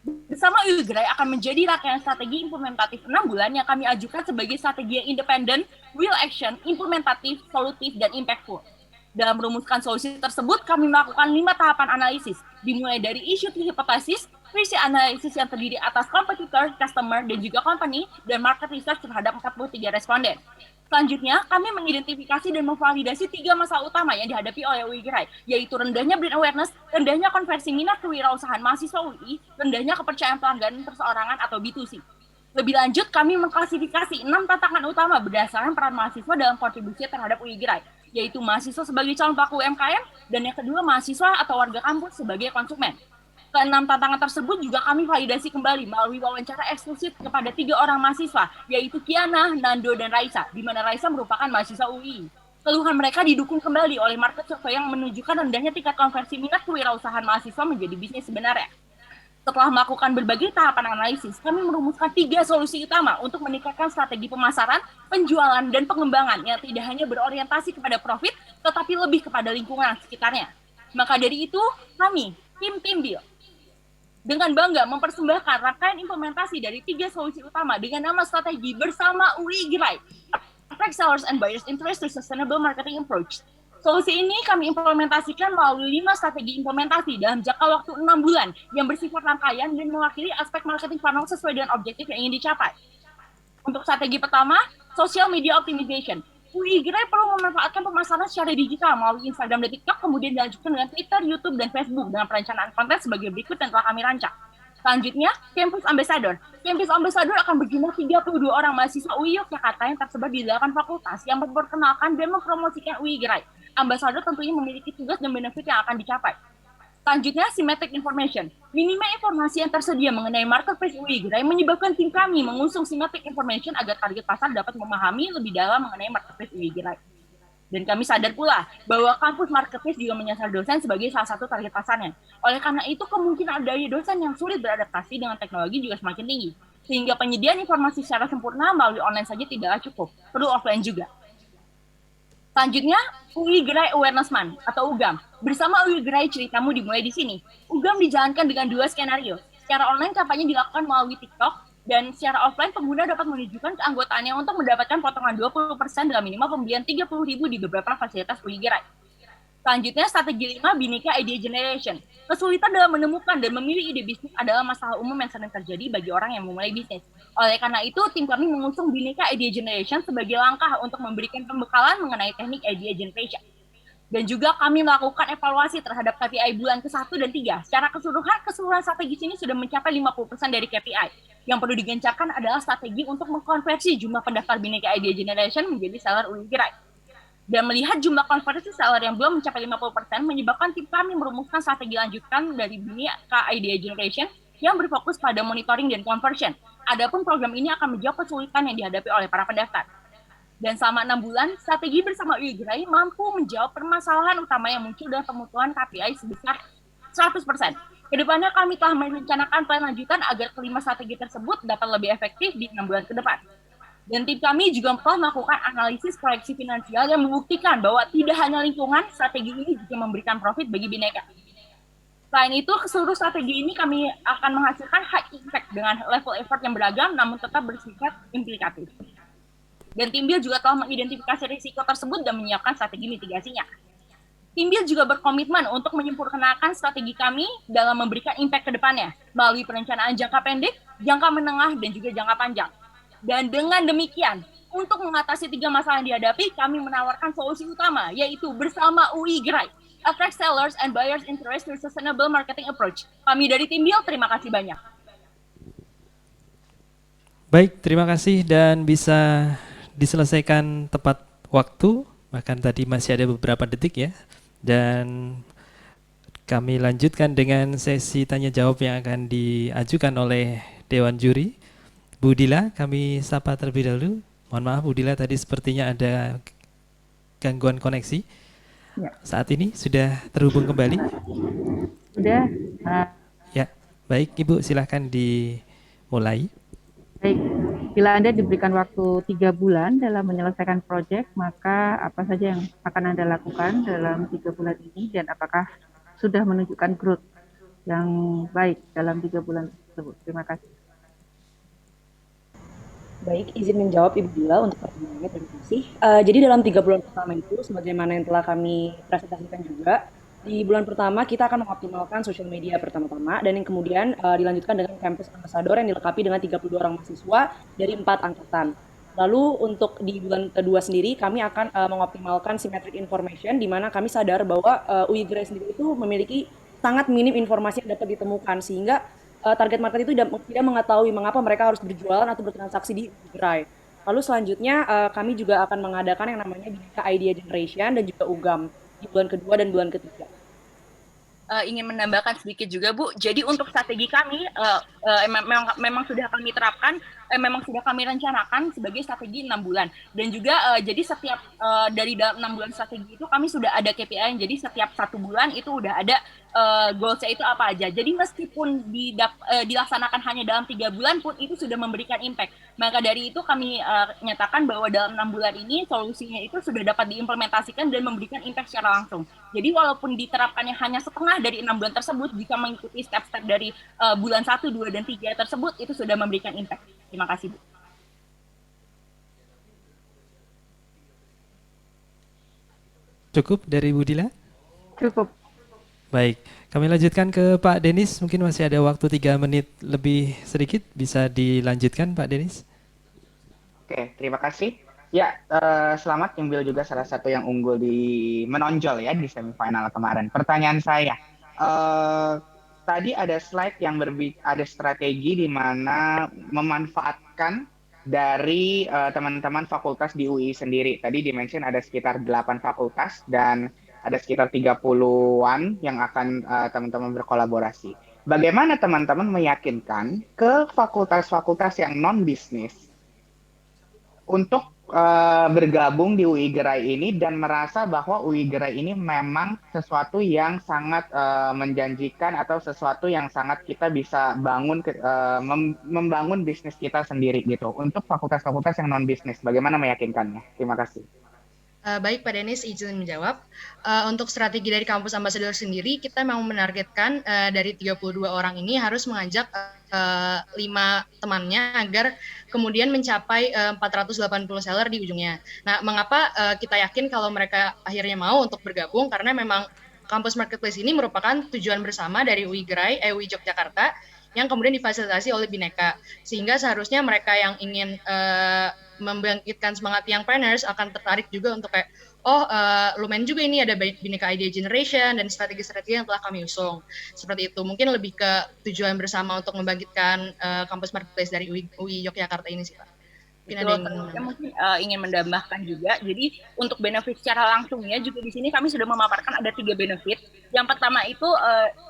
Bersama WI Gerai akan menjadi rangkaian strategi implementatif 6 bulan yang kami ajukan sebagai strategi yang independen, real action, implementatif, solutif, dan impactful. Dalam merumuskan solusi tersebut, kami melakukan 5 tahapan analisis, dimulai dari issue hipotesis, risk analisis yang terdiri atas competitor, customer, dan juga company, dan market research terhadap 43 responden. Selanjutnya, kami mengidentifikasi dan memvalidasi 3 masalah utama yang dihadapi oleh WI Gerai, yaitu rendahnya brand awareness, rendahnya konversi minat kewirausahaan mahasiswa UI, rendahnya kepercayaan pelanggan perseorangan atau B2C. Lebih lanjut, kami mengklasifikasi 6 tantangan utama berdasarkan peran mahasiswa dalam kontribusi terhadap WI Gerai, yaitu mahasiswa sebagai calon pelaku UMKM, dan yang kedua mahasiswa atau warga kampus sebagai konsumen. Ke-6 tantangan tersebut juga kami validasi kembali melalui wawancara eksklusif kepada 3 orang mahasiswa, yaitu Kiana, Nando, dan Raisa, di mana Raisa merupakan mahasiswa UI. Keluhan mereka didukung kembali oleh market survey yang menunjukkan rendahnya tingkat konversi minat kewirausahaan mahasiswa menjadi bisnis sebenarnya. Setelah melakukan berbagai tahapan analisis, kami merumuskan 3 solusi utama untuk meningkatkan strategi pemasaran, penjualan, dan pengembangan yang tidak hanya berorientasi kepada profit, tetapi lebih kepada lingkungan sekitarnya. Maka dari itu, kami, tim Timbil, dengan bangga mempersembahkan rangkaian implementasi dari 3 solusi utama dengan nama strategi bersama WI Gerai, Attract Sellers and Buyers Interest to Sustainable Marketing Approach. Solusi ini kami implementasikan melalui 5 strategi implementasi dalam jangka waktu 6 bulan yang bersifat rangkaian dan mewakili aspek marketing funnel sesuai dengan objektif yang ingin dicapai. Untuk strategi pertama, social media optimization. WI Gerai perlu memanfaatkan pemasaran secara digital melalui Instagram dan TikTok, kemudian dilanjutkan dengan Twitter, YouTube, dan Facebook dengan perencanaan konten sebagai berikut yang telah kami rancang. Selanjutnya, Campus Ambassador. Campus Ambassador akan berjumlah 32 orang mahasiswa UI Yogyakarta yang tersebar di 8 fakultas yang memperkenalkan dan mempromosikan WI Gerai. Ambassador tentunya memiliki tugas dan benefit yang akan dicapai. Selanjutnya, symmetric information. Minimnya informasi yang tersedia mengenai marketplace UI Gerai menyebabkan tim kami mengusung symmetric information agar target pasar dapat memahami lebih dalam mengenai marketplace UI Gerai. Dan kami sadar pula bahwa kampus marketplace juga menyasar dosen sebagai salah satu target pasarnya. Oleh karena itu, kemungkinan adanya dosen yang sulit beradaptasi dengan teknologi juga semakin tinggi. Sehingga penyediaan informasi secara sempurna melalui online saja tidaklah cukup, perlu offline juga. Selanjutnya, UI Gerai Awareness Month atau UGAM. Bersama UI Gerai ceritamu dimulai di sini. UGAM dijalankan dengan dua skenario. Secara online kampanye dilakukan melalui TikTok, dan secara offline pengguna dapat menunjukkan keanggotaannya untuk mendapatkan potongan 20% dengan minimal pembelian 30.000 di beberapa fasilitas UI Gerai. Selanjutnya, strategi 5, Bhinneka Idea Generation. Kesulitan dalam menemukan dan memilih ide bisnis adalah masalah umum yang sering terjadi bagi orang yang memulai bisnis. Oleh karena itu, tim kami mengusung Bhinneka Idea Generation sebagai langkah untuk memberikan pembekalan mengenai teknik idea generation. Dan juga kami melakukan evaluasi terhadap KPI bulan ke-1 dan 3. Secara keseluruhan strategi ini sudah mencapai 50% dari KPI. Yang perlu digencarkan adalah strategi untuk mengkonversi jumlah pendaftar Bhinneka Idea Generation menjadi seller UI Gerai. Dan melihat jumlah konversi seller yang belum mencapai 50% menyebabkan tim kami merumuskan strategi lanjutan dari Bhinneka Idea Generation yang berfokus pada monitoring dan conversion. Adapun program ini akan menjawab kesulitan yang dihadapi oleh para pendaftar. Dan selama 6 bulan, strategi bersama UI Gerai mampu menjawab permasalahan utama yang muncul dalam pemutuhan KPI sebesar 100%. Kedepannya kami telah merencanakan plan lanjutan agar kelima strategi tersebut dapat lebih efektif di 6 bulan ke depan. Dan tim kami juga telah melakukan analisis proyeksi finansial yang membuktikan bahwa tidak hanya lingkungan, strategi ini juga memberikan profit bagi Bhinneka. Selain itu, seluruh strategi ini kami akan menghasilkan high impact dengan level effort yang beragam namun tetap bersifat implikatif. Dan tim Build juga telah mengidentifikasi risiko tersebut dan menyiapkan strategi mitigasinya. Tim Build juga berkomitmen untuk menyempurnakan strategi kami dalam memberikan impact ke depannya melalui perencanaan jangka pendek, jangka menengah, dan juga jangka panjang. Dan dengan demikian, untuk mengatasi 3 masalah yang dihadapi, kami menawarkan solusi utama, yaitu bersama UI Gerai, attract sellers and buyers interest through sustainable marketing approach. Kami dari tim Build, terima kasih banyak. Baik, terima kasih dan bisa diselesaikan tepat waktu, bahkan tadi masih ada beberapa detik ya. Dan kami lanjutkan dengan sesi tanya jawab yang akan diajukan oleh Dewan Juri. Bu Dila, kami sapa terlebih dahulu. Mohon maaf Bu Dila, tadi sepertinya ada gangguan koneksi. Ya. Saat ini sudah terhubung kembali. Sudah. Ya, baik Ibu, silahkan dimulai. Baik, bila Anda diberikan waktu 3 bulan dalam menyelesaikan proyek, maka apa saja yang akan Anda lakukan dalam 3 bulan ini dan apakah sudah menunjukkan growth yang baik dalam 3 bulan tersebut? Terima kasih. Baik, izin menjawab Ibu Dila untuk pertanyaannya, terima kasih. Jadi dalam 3 bulan pertama itu, sebagaimana yang telah kami presentasikan juga, di bulan pertama kita akan mengoptimalkan social media pertama-tama, dan yang kemudian dilanjutkan dengan campus ambassador yang dilengkapi dengan 32 orang mahasiswa dari 4 angkatan. Lalu untuk di bulan kedua sendiri, kami akan mengoptimalkan symmetric information, di mana kami sadar bahwa UI Gerai sendiri itu memiliki sangat minim informasi yang dapat ditemukan, sehingga target market itu tidak mengetahui mengapa mereka harus berjualan atau bertransaksi di Gerai. Lalu selanjutnya kami juga akan mengadakan yang namanya Bhinneka Idea Generation dan juga UGAM di bulan kedua dan bulan ketiga. Ingin menambahkan sedikit juga Bu, jadi untuk strategi kami memang sudah kami terapkan, memang sudah kami rencanakan sebagai strategi 6 bulan. Dan juga jadi setiap dari dalam 6 bulan strategi itu kami sudah ada KPI, jadi setiap 1 bulan itu udah ada goals-nya itu apa aja. Jadi meskipun dilaksanakan hanya dalam 3 bulan pun itu sudah memberikan impact. Maka dari itu kami nyatakan bahwa dalam 6 bulan ini solusinya itu sudah dapat diimplementasikan dan memberikan impact secara langsung. Jadi walaupun diterapkannya hanya setengah dari 6 bulan tersebut, jika mengikuti step-step dari bulan 1, 2, dan 3 tersebut, itu sudah memberikan impact. Terima kasih Bu. Cukup dari Bu Dila? Cukup. Baik, kami lanjutkan ke Pak Denis. Mungkin masih ada waktu 3 menit lebih sedikit. Bisa dilanjutkan Pak Denis? Oke, terima kasih. Ya, selamat Tim Build juga salah satu yang unggul menonjol ya di semifinal kemarin. Pertanyaan saya, tadi ada slide yang ada strategi di mana memanfaatkan dari teman-teman fakultas di UI sendiri. Tadi dimention ada sekitar 8 fakultas dan Ada sekitar 30-an yang akan teman-teman berkolaborasi. Bagaimana teman-teman meyakinkan ke fakultas-fakultas yang non-bisnis untuk bergabung di UI Gerai ini dan merasa bahwa UI Gerai ini memang sesuatu yang sangat menjanjikan atau sesuatu yang sangat kita bisa bangun membangun bisnis kita sendiri gitu untuk fakultas-fakultas yang non bisnis. Bagaimana meyakinkannya? Terima kasih. Baik, Pak Denis izin menjawab. Untuk strategi dari kampus ambassador sendiri, kita memang menargetkan dari 32 orang ini harus mengajak 5 temannya agar kemudian mencapai 480 seller di ujungnya. Nah, mengapa kita yakin kalau mereka akhirnya mau untuk bergabung? Karena memang kampus marketplace ini merupakan tujuan bersama dari UI Gerai, UI Yogyakarta, yang kemudian difasilitasi oleh Bineka. Sehingga seharusnya mereka yang ingin membangkitkan semangat young planners akan tertarik juga untuk kayak, lumayan juga ini ada Bineka Idea Generation dan strategi-strategi yang telah kami usung. Seperti itu, mungkin lebih ke tujuan bersama untuk membangkitkan kampus marketplace dari UI Yogyakarta ini sih, Pak. Mungkin ingin menambahkan juga, jadi untuk benefit secara langsungnya juga di sini kami sudah memaparkan ada 3 benefit. Yang pertama itu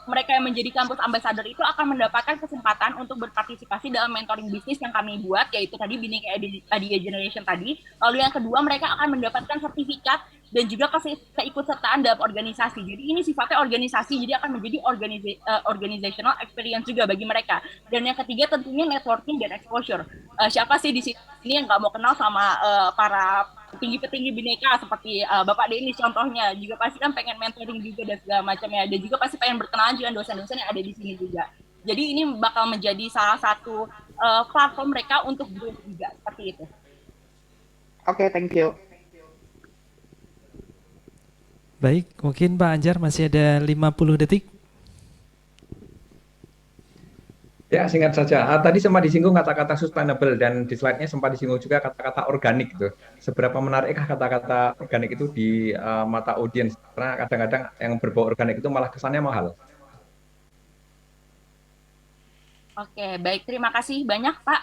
mereka yang menjadi kampus ambassador itu akan mendapatkan kesempatan untuk berpartisipasi dalam mentoring bisnis yang kami buat, yaitu tadi Bineka Idea Generation tadi. Lalu yang kedua, mereka akan mendapatkan sertifikat dan juga keikutsertaan dalam organisasi. Jadi ini sifatnya organisasi, jadi akan menjadi organizational experience juga bagi mereka. Dan yang ketiga tentunya networking dan exposure. Siapa sih di sini yang nggak mau kenal sama para petinggi-petinggi Bineka seperti Bapak Denis contohnya, juga pasti kan pengen mentoring juga dan segala macamnya, dan juga pasti pengen berkenalan dengan dosen-dosen yang ada di sini juga. Jadi ini bakal menjadi salah satu platform mereka untuk growth juga, seperti itu. Oke, thank you. Baik, mungkin Pak Anjar masih ada 50 detik. Ya, singkat saja. Tadi sempat disinggung kata-kata sustainable dan di slide-nya sempat disinggung juga kata-kata organik gitu. Seberapa menarikkah kata-kata organik itu di mata audiens? Karena kadang-kadang yang berbau organik itu malah kesannya mahal. Oke, baik. Terima kasih banyak Pak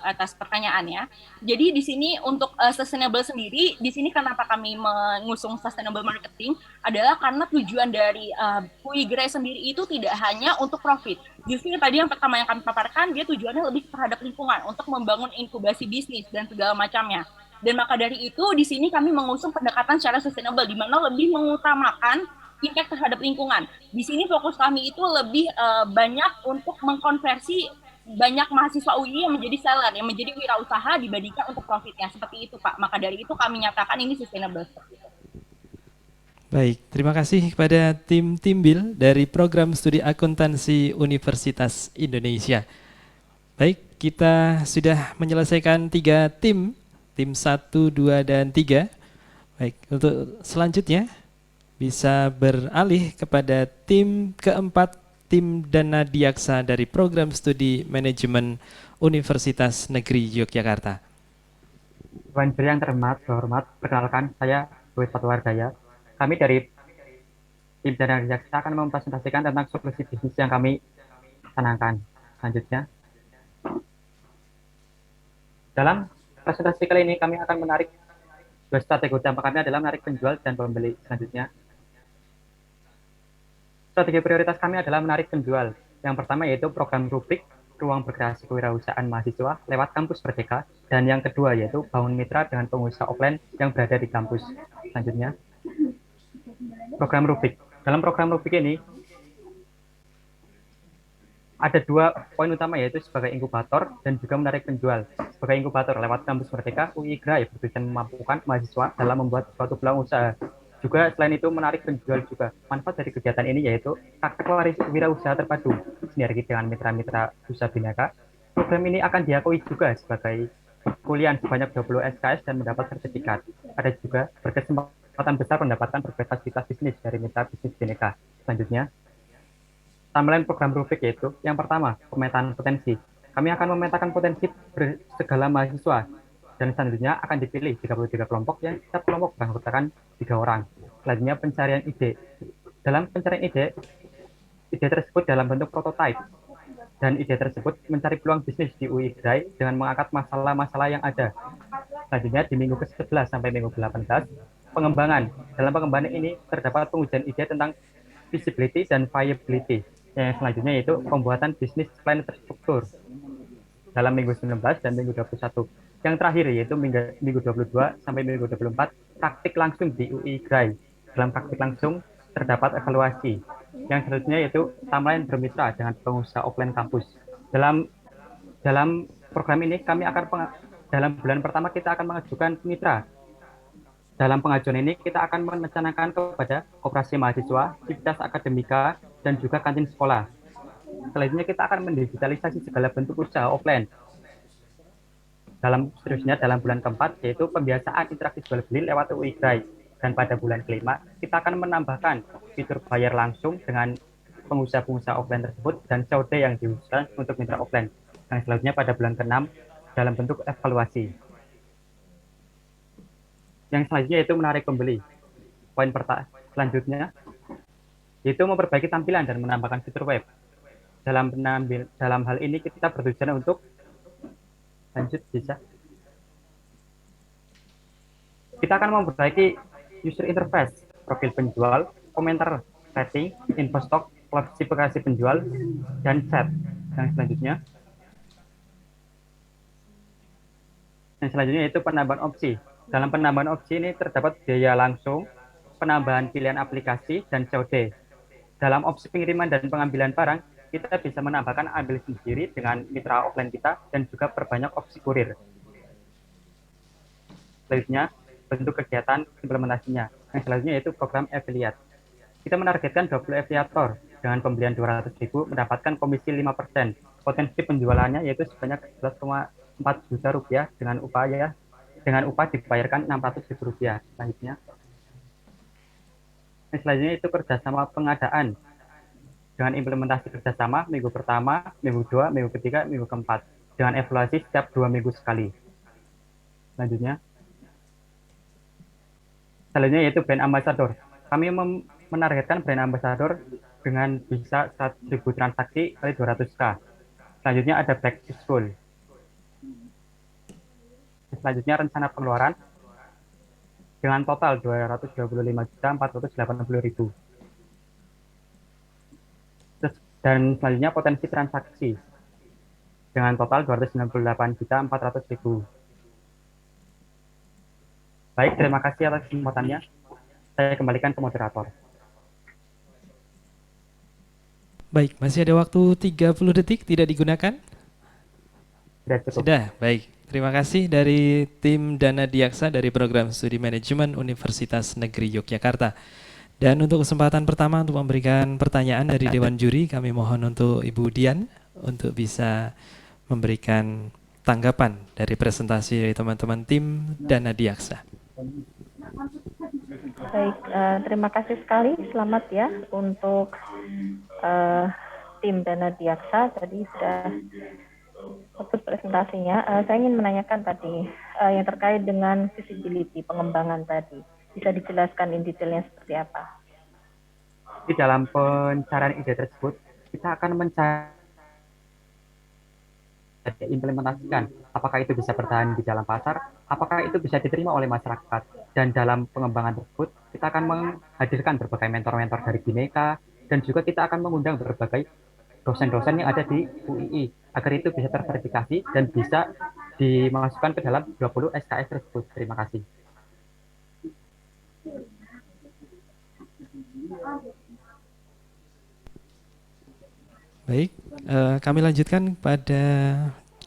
atas pertanyaannya. Jadi di sini untuk sustainable sendiri, di sini kenapa kami mengusung sustainable marketing adalah karena tujuan dari UI Gerai sendiri itu tidak hanya untuk profit. Justru tadi yang pertama yang kami paparkan, dia tujuannya lebih terhadap lingkungan untuk membangun inkubasi bisnis dan segala macamnya. Dan maka dari itu di sini kami mengusung pendekatan secara sustainable, di mana lebih mengutamakan impact terhadap lingkungan. Di sini fokus kami itu lebih banyak untuk mengkonversi banyak mahasiswa UI yang menjadi seller, yang menjadi wirausaha dibandingkan untuk profitnya. Seperti itu Pak. Maka dari itu kami nyatakan ini sustainable. Baik, terima kasih kepada tim Timbil dari Program Studi Akuntansi Universitas Indonesia. Baik, kita sudah menyelesaikan 3 tim 1, 2, dan 3. Baik, untuk selanjutnya bisa beralih kepada tim keempat, tim Dana Diaksa dari Program Studi Manajemen Universitas Negeri Yogyakarta. Tuan Juri yang terhormat, perkenalkan saya Luis Patuardaya. Kami dari tim Dana Diaksa akan mempresentasikan tentang solusi bisnis yang kami canangkan. Selanjutnya, dalam presentasi kali ini kami akan menarik 2 strategi utama kami adalah menarik penjual dan pembeli. Selanjutnya, strategi prioritas kami adalah menarik penjual. Yang pertama yaitu program rubrik ruang berkreasi kewirausahaan mahasiswa lewat kampus Merdeka, dan yang kedua yaitu bangun mitra dengan pengusaha offline yang berada di kampus. Selanjutnya, program rubrik. Dalam program rubrik ini ada 2 poin utama yaitu sebagai inkubator dan juga menarik penjual. Sebagai inkubator lewat kampus Merdeka, UI Gerai bertujuan memampukan mahasiswa dalam membuat suatu peluang usaha. Juga selain itu menarik penjual juga. Manfaat dari kegiatan ini yaitu praktek wirausaha terpadu, sinergi dengan mitra-mitra usaha Bineka. Program ini akan diakui juga sebagai kuliah sebanyak 20 SKS dan mendapat sertifikat. Ada juga berkesempatan besar mendapatkan berbagai bisnis dari mitra bisnis Bineka. Selanjutnya, timeline program rubrik yaitu yang pertama, pemetaan potensi. Kami akan memetakan potensi segala mahasiswa. Dan selanjutnya akan dipilih 33 kelompok yang setiap kelompok beranggotakan 3 orang. Selanjutnya pencarian ide. Dalam pencarian ide tersebut dalam bentuk prototipe. Dan ide tersebut mencari peluang bisnis di UI Gerai dengan mengangkat masalah-masalah yang ada. Selanjutnya di minggu ke-11 sampai minggu ke-18, pengembangan. Dalam pengembangan ini terdapat pengujian ide tentang feasibility dan viability. Yang selanjutnya yaitu pembuatan bisnis plan terstruktur dalam minggu 19 dan minggu 21. Yang terakhir yaitu minggu 22 sampai minggu 24 praktik langsung di UI GRAI. Dalam praktik langsung terdapat evaluasi. Yang selanjutnya yaitu timeline bermitra dengan pengusaha offline kampus. Dalam program ini kami akan dalam bulan pertama kita akan mengajukan mitra. Dalam pengajuan ini kita akan merencanakan kepada koperasi mahasiswa, aktivitas akademika, dan juga kantin sekolah. Selanjutnya kita akan mendigitalisasi segala bentuk usaha offline. Seterusnya dalam bulan keempat yaitu pembiasaan interaksi jual beli lewat UI GRAI. Dan pada bulan kelima kita akan menambahkan fitur bayar langsung dengan pengusaha-pengusaha offline tersebut dan COD yang diusahakan untuk mitra offline. Yang selanjutnya pada bulan ke-6 dalam bentuk evaluasi. Yang selanjutnya yaitu menarik pembeli. Poin selanjutnya yaitu memperbaiki tampilan dan menambahkan fitur web. Dalam hal ini kita bertujuan untuk lanjut bisa. Kita akan memperbaiki user interface, profil penjual, komentar, rating, info stok, klasifikasi penjual, dan chat. Yang selanjutnya yaitu penambahan opsi. Dalam penambahan opsi ini terdapat biaya langsung, penambahan pilihan aplikasi, dan COD. Dalam opsi pengiriman dan pengambilan barang, kita bisa menambahkan ambil sendiri dengan mitra offline kita dan juga perbanyak opsi kurir. Selanjutnya, bentuk kegiatan implementasinya. Yang selanjutnya yaitu program affiliate. Kita menargetkan 20 afiliator dengan pembelian 200.000 mendapatkan komisi 5%. Potensi penjualannya yaitu sebanyak 11,4 juta rupiah dengan upah dibayarkan 600.000 rupiah. Selanjutnya itu kerjasama pengadaan dengan implementasi kerjasama minggu pertama, minggu 2, minggu ketiga, minggu keempat dengan evaluasi setiap 2 minggu sekali. Selanjutnya yaitu brand ambassador. Kami menargetkan brand ambassador dengan bisa 100.000 transaksi kali 200k. Selanjutnya ada back to school. Selanjutnya rencana pengeluaran dengan total 225.480.000. Dan selanjutnya potensi transaksi dengan total 298.400.000. Baik, terima kasih atas kesempatannya. Saya kembalikan ke moderator. Baik, masih ada waktu 30 detik tidak digunakan? Sudah, baik. Terima kasih dari tim Dana Diaksa dari Program Studi Manajemen Universitas Negeri Yogyakarta. Dan untuk kesempatan pertama untuk memberikan pertanyaan dari Dewan Juri, kami mohon untuk Ibu Dian untuk bisa memberikan tanggapan dari presentasi dari teman-teman tim Dana Diaksa. Baik, terima kasih sekali. Selamat ya untuk tim Dana Diaksa. Tadi sudah fokus presentasinya. Saya ingin menanyakan tadi yang terkait dengan visibility pengembangan tadi. Bisa dijelaskan in detailnya seperti apa? Di dalam pencarian ide tersebut, kita akan implementasikan apakah itu bisa bertahan di dalam pasar, apakah itu bisa diterima oleh masyarakat. Dan dalam pengembangan tersebut, kita akan menghadirkan berbagai mentor-mentor dari Bhinneka, dan juga kita akan mengundang berbagai dosen-dosen yang ada di UII, agar itu bisa terverifikasi dan bisa dimasukkan ke dalam 20 SKS tersebut. Terima kasih. Baik, kami lanjutkan pada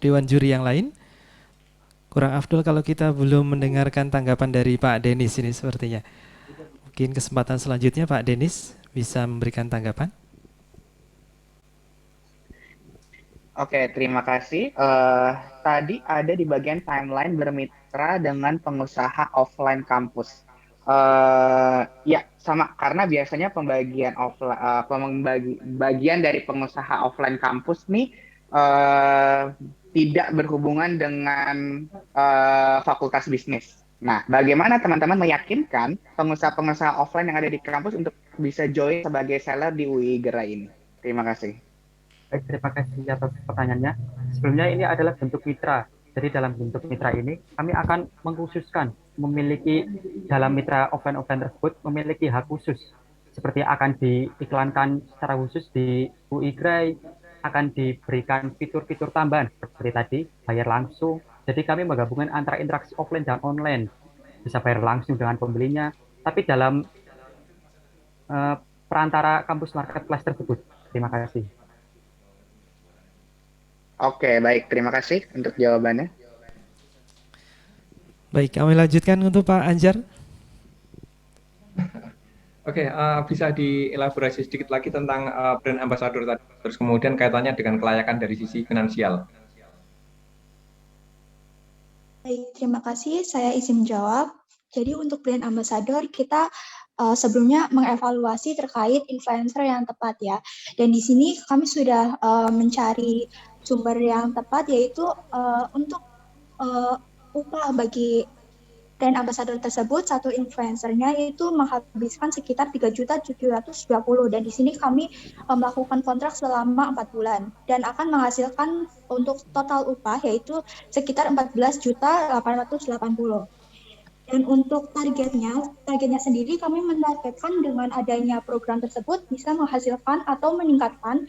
Dewan Juri yang lain. Kurang afdol kalau kita belum mendengarkan tanggapan dari Pak Denis ini sepertinya. Mungkin kesempatan selanjutnya Pak Denis bisa memberikan tanggapan. Oke, terima kasih. Tadi ada di bagian timeline bermitra dengan pengusaha offline kampus. Ya, sama karena biasanya bagian dari pengusaha offline kampus nih tidak berhubungan dengan fakultas bisnis. Nah, bagaimana teman-teman meyakinkan pengusaha-pengusaha offline yang ada di kampus untuk bisa join sebagai seller di UI GRAI ini? Terima kasih. Baik, terima kasih atas pertanyaannya. Sebelumnya ini adalah bentuk mitra. Jadi dalam bentuk mitra ini kami akan mengkhususkan memiliki dalam mitra offline tersebut memiliki hak khusus, seperti akan diiklankan secara khusus di UI Gray, akan diberikan fitur-fitur tambahan seperti tadi bayar langsung. Jadi kami menggabungkan antara interaksi offline dan online, bisa bayar langsung dengan pembelinya, tapi dalam perantara kampus marketplace tersebut. Terima kasih. Oke, baik. Terima kasih untuk jawabannya. Baik, kami lanjutkan untuk Pak Anjar. Oke, bisa dielaborasi sedikit lagi tentang brand ambassador tadi, terus kemudian kaitannya dengan kelayakan dari sisi finansial. Baik, terima kasih. Saya izin menjawab. Jadi untuk brand ambassador kita sebelumnya mengevaluasi terkait influencer yang tepat ya. Dan di sini kami sudah mencari sumber yang tepat, yaitu untuk upah bagi brand ambassador tersebut, satu influencernya itu menghabiskan sekitar 3.720.000, dan di sini kami melakukan kontrak selama 4 bulan dan akan menghasilkan untuk total upah yaitu sekitar 14.880.000. Dan untuk targetnya sendiri kami menargetkan dengan adanya program tersebut bisa menghasilkan atau meningkatkan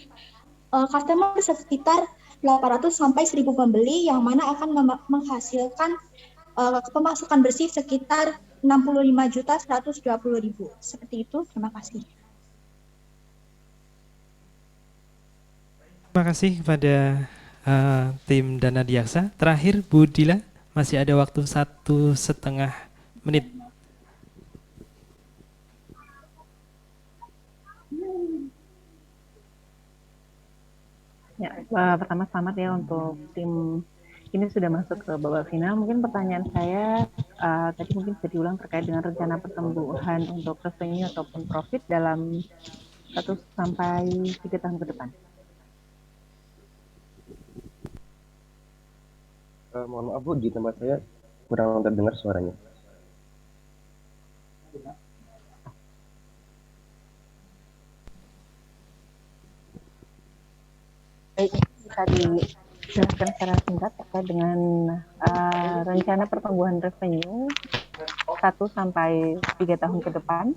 customer sekitar 800 sampai 1.000 pembeli, yang mana akan menghasilkan pemasukan bersih sekitar 65.120.000. Seperti itu, terima kasih. Terima kasih kepada tim Dana Diaksa. Terakhir, Bu Dila, masih ada waktu 1,5 menit. Ya, pertama selamat ya untuk tim ini sudah masuk ke babak final. Mungkin pertanyaan saya tadi mungkin bisa diulang terkait dengan rencana pertumbuhan untuk revenue ataupun profit dalam 1 sampai 3 tahun ke depan. Mohon maaf Bu, di tempat saya kurang terdengar suaranya. Baik, bisa dijelaskan secara singkat terkait dengan rencana pertumbuhan revenue 1 sampai 3 tahun ke depan.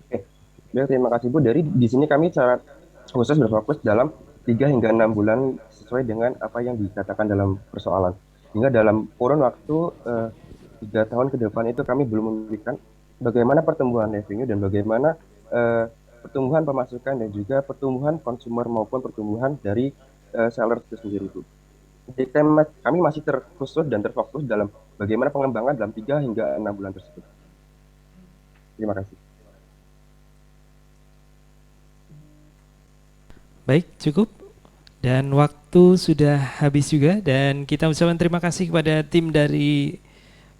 Oke, baik, terima kasih Bu. Di sini kami secara khusus berfokus dalam 3 hingga 6 bulan sesuai dengan apa yang dikatakan dalam persoalan. Hingga dalam kurun waktu 3 tahun ke depan itu kami belum memberikan bagaimana pertumbuhan revenue dan bagaimana pertumbuhan pemasukan dan juga pertumbuhan konsumer maupun pertumbuhan dari seller itu sendiri Bu. Jadi kami masih terkhusus dan terfokus dalam bagaimana pengembangan dalam 3 hingga 6 bulan tersebut. Terima kasih. Baik, cukup. Dan waktu sudah habis juga, dan kita ucapkan terima kasih kepada tim dari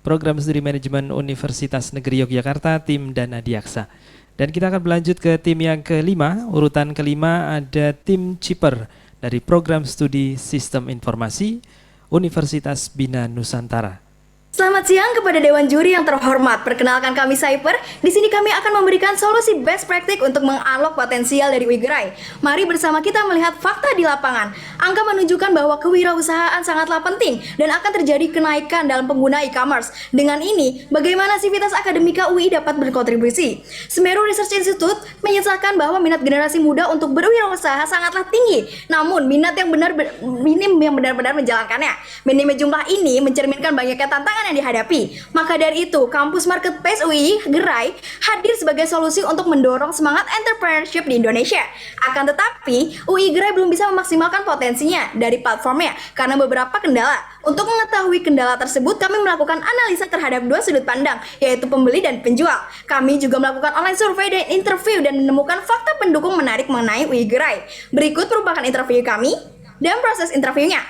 Program Studi Manajemen Universitas Negeri Yogyakarta, tim Dana Diaksa. Dan kita akan berlanjut ke tim yang kelima. Urutan kelima ada tim CIPER dari Program Studi Sistem Informasi Universitas Bina Nusantara. Selamat siang kepada Dewan Juri yang terhormat. Perkenalkan kami Cyper. Di sini kami akan memberikan solusi best practice untuk mengalok potensial dari Wigerai. Mari bersama kita melihat fakta di lapangan. Angka menunjukkan bahwa kewirausahaan sangatlah penting dan akan terjadi kenaikan dalam pengguna e-commerce. Dengan ini, bagaimana Sivitas Akademika UI dapat berkontribusi? Semeru Research Institute menyatakan bahwa minat generasi muda untuk berwirausaha sangatlah tinggi. Namun, minat yang minim yang benar-benar menjalankannya. Minimnya jumlah ini mencerminkan banyaknya tantangan yang dihadapi. Maka dari itu, Kampus Marketplace UI Gerai hadir sebagai solusi untuk mendorong semangat entrepreneurship di Indonesia. Akan tetapi, UI Gerai belum bisa memaksimalkan potensinya dari platformnya karena beberapa kendala. Untuk mengetahui kendala tersebut, kami melakukan analisa terhadap 2 sudut pandang, yaitu pembeli dan penjual. Kami juga melakukan online survei dan interview dan menemukan fakta pendukung menarik mengenai UI Gerai. Berikut merupakan interview kami dan proses interviewnya.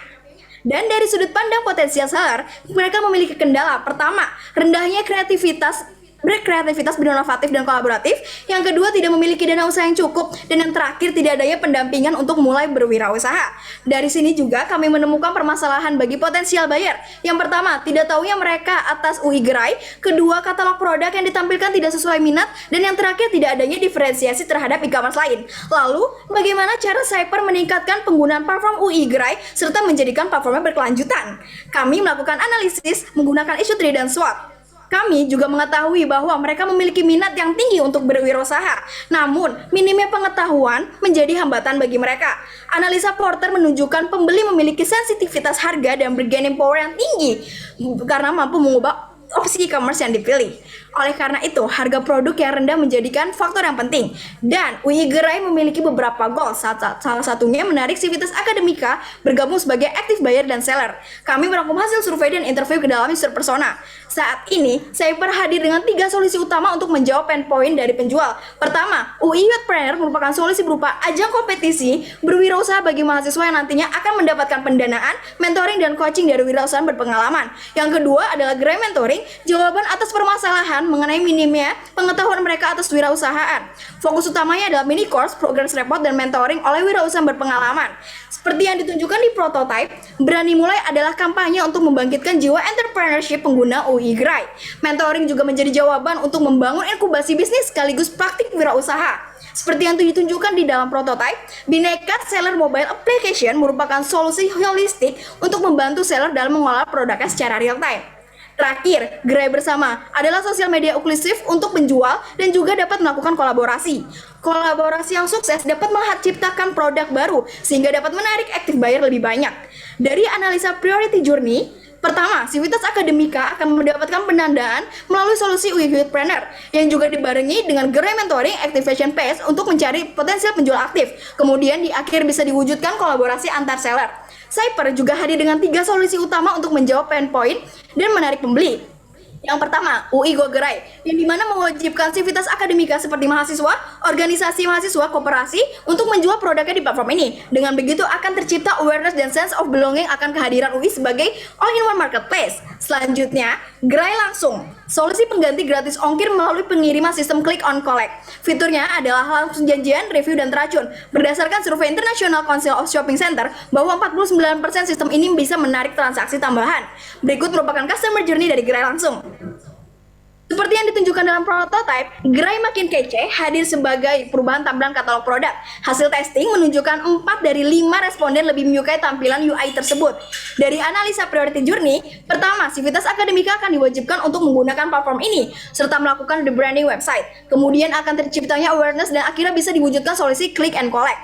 Dan dari sudut pandang potensial seller, mereka memiliki kendala. Pertama, rendahnya kreativitas berkreativitas, berinovatif, dan kolaboratif. Yang kedua, tidak memiliki dana usaha yang cukup. Dan yang terakhir, tidak adanya pendampingan untuk mulai berwirausaha. Dari sini juga kami menemukan permasalahan bagi potensial buyer. Yang pertama, tidak tahunya mereka atas UI Gerai. Kedua, katalog produk yang ditampilkan tidak sesuai minat. Dan yang terakhir, tidak adanya diferensiasi terhadap e-commerce lain. Lalu, bagaimana cara Cyper meningkatkan penggunaan platform UI Gerai serta menjadikan platformnya berkelanjutan? Kami melakukan analisis menggunakan isu tree dan SWOT. Kami juga mengetahui bahwa mereka memiliki minat yang tinggi untuk berwirausaha. Namun, minimnya pengetahuan menjadi hambatan bagi mereka. Analisa Porter menunjukkan pembeli memiliki sensitivitas harga dan bargaining power yang tinggi karena mampu mengubah opsi e-commerce yang dipilih. Oleh karena itu, harga produk yang rendah menjadikan faktor yang penting. Dan UI Gerai memiliki beberapa goals. Salah satunya menarik sivitas akademika bergabung sebagai active buyer dan seller. Kami merangkum hasil survei dan interview ke dalam user persona. Saat ini, Cyper hadir dengan 3 solusi utama untuk menjawab pain point dari penjual. Pertama, UI Youthpreneur merupakan solusi berupa ajang kompetisi berwirausaha bagi mahasiswa yang nantinya akan mendapatkan pendanaan, mentoring, dan coaching dari wirausahaan berpengalaman. Yang kedua adalah Gerai Mentoring, jawaban atas permasalahan mengenai minimnya pengetahuan mereka atas wirausahaan. Fokus utamanya adalah mini course, program report, dan mentoring oleh wirausahaan berpengalaman. Seperti yang ditunjukkan di prototype, Berani Mulai adalah kampanye untuk membangkitkan jiwa entrepreneurship pengguna UI Gerai. Mentoring juga menjadi jawaban untuk membangun inkubasi bisnis sekaligus praktik wirausaha. Seperti yang ditunjukkan di dalam prototype, Bineka Seller Mobile Application merupakan solusi holistik untuk membantu seller dalam mengolah produknya secara real time. Terakhir, Gerai Bersama adalah sosial media inklusif untuk penjual dan juga dapat melakukan kolaborasi. Kolaborasi yang sukses dapat menciptakan produk baru sehingga dapat menarik active buyer lebih banyak. Dari analisa priority journey, pertama, sivitas akademika akan mendapatkan pendanaan melalui solusi UI Youthpreneur yang juga dibarengi dengan Gerai Mentoring Activation Phase untuk mencari potensial penjual aktif. Kemudian di akhir bisa diwujudkan kolaborasi antar seller. Cyper juga hadir dengan 3 solusi utama untuk menjawab pain point dan menarik pembeli. Yang pertama, UI Go Gerai, yang dimana mewajibkan sivitas akademika seperti mahasiswa, organisasi mahasiswa, koperasi untuk menjual produknya di platform ini. Dengan begitu akan tercipta awareness dan sense of belonging akan kehadiran UI sebagai all-in-one marketplace. Selanjutnya, Gerai Langsung, solusi pengganti gratis ongkir melalui pengiriman sistem click on collect. Fiturnya adalah langsung janjian, review, dan teracun. Berdasarkan survei International Council of Shopping Center, bahwa 49% sistem ini bisa menarik transaksi tambahan. Berikut merupakan customer journey dari Gerai Langsung. Seperti yang ditunjukkan dalam prototype, Gerai Makin Kece hadir sebagai perubahan tampilan katalog produk. Hasil testing menunjukkan 4 dari 5 responden lebih menyukai tampilan UI tersebut. Dari analisa priority journey, pertama, sivitas akademika akan diwajibkan untuk menggunakan platform ini, serta melakukan the branding website. Kemudian akan terciptanya awareness dan akhirnya bisa diwujudkan solusi click and collect.